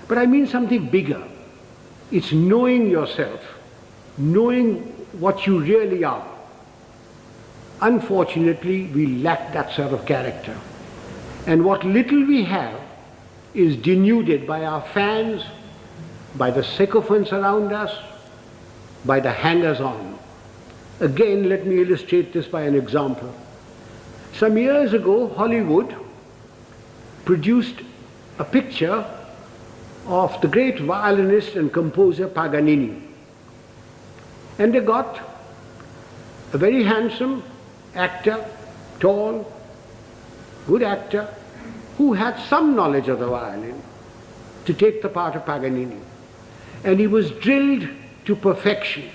But I mean something bigger. It's knowing yourself, knowing what you really are. Unfortunately, we lack that sort of character. And what little we have is denuded by our fans, by the sycophants around us, by the hangers-on. Again, let me illustrate this by an example. Some years ago, Hollywood produced a picture of the great violinist and composer Paganini. And they got a very handsome actor, tall, good actor, who had some knowledge of the violin to take the part of Paganini. And he was drilled to perfection,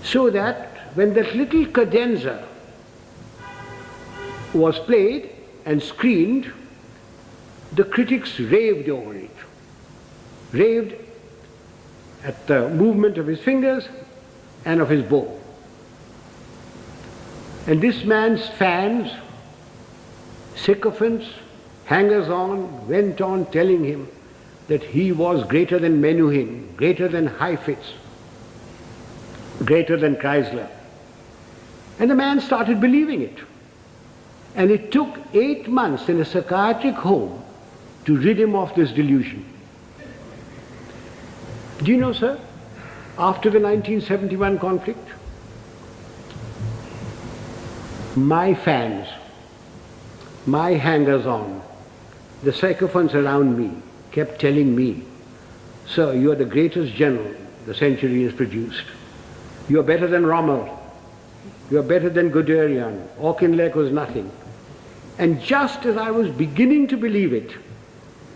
so that when that little cadenza was played and screened, the critics raved over it. Raved at the movement of his fingers and of his bow. And this man's fans, sycophants, hangers-on, went on telling him that he was greater than Menuhin, greater than Heifetz, greater than Chrysler. And the man started believing it. And it took 8 months in a psychiatric home to rid him of this delusion. Do you know, sir, after the 1971 conflict, my fans, my hangers-on, the sycophants around me kept telling me, "Sir, you are the greatest general the century has produced. You are better than Rommel. You are better than Guderian. Auchinleck was nothing." And just as I was beginning to believe it,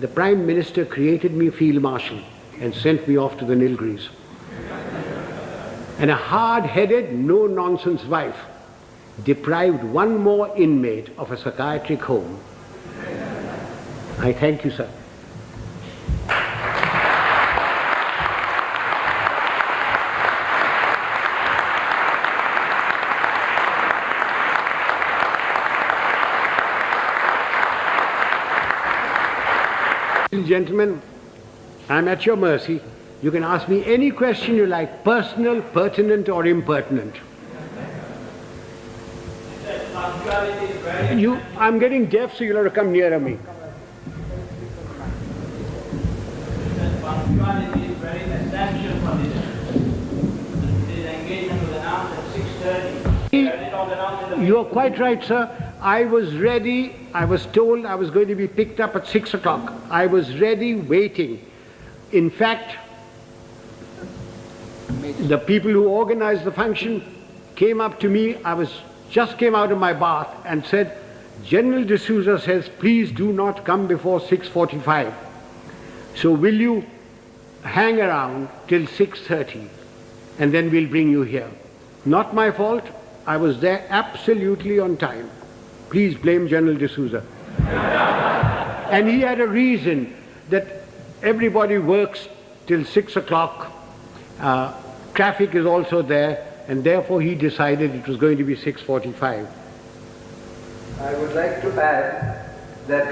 the Prime Minister created me Field Marshal and sent me off to the Nilgiris. And a hard-headed, no-nonsense wife deprived one more inmate of a psychiatric home. I thank you, sir. Ladies and gentlemen, I'm at your mercy. You can ask me any question you like, personal, pertinent, or impertinent. I'm getting deaf, so you'll have to come nearer me. Punctuality is very essential for this. This engagement was announced at 6:30. You are quite right, sir. I was ready. I was told I was going to be picked up at 6 o'clock. I was ready, waiting. In fact, the people who organized the function came up to me. Just came out of my bath and said, "General D'Souza says, please do not come before 6:45. So will you hang around till 6:30 and then we'll bring you here." Not my fault. I was there absolutely on time. Please blame General D'Souza. And he had a reason that everybody works till 6 o'clock. Traffic is also there, and therefore he decided it was going to be 6:45. I would like to add that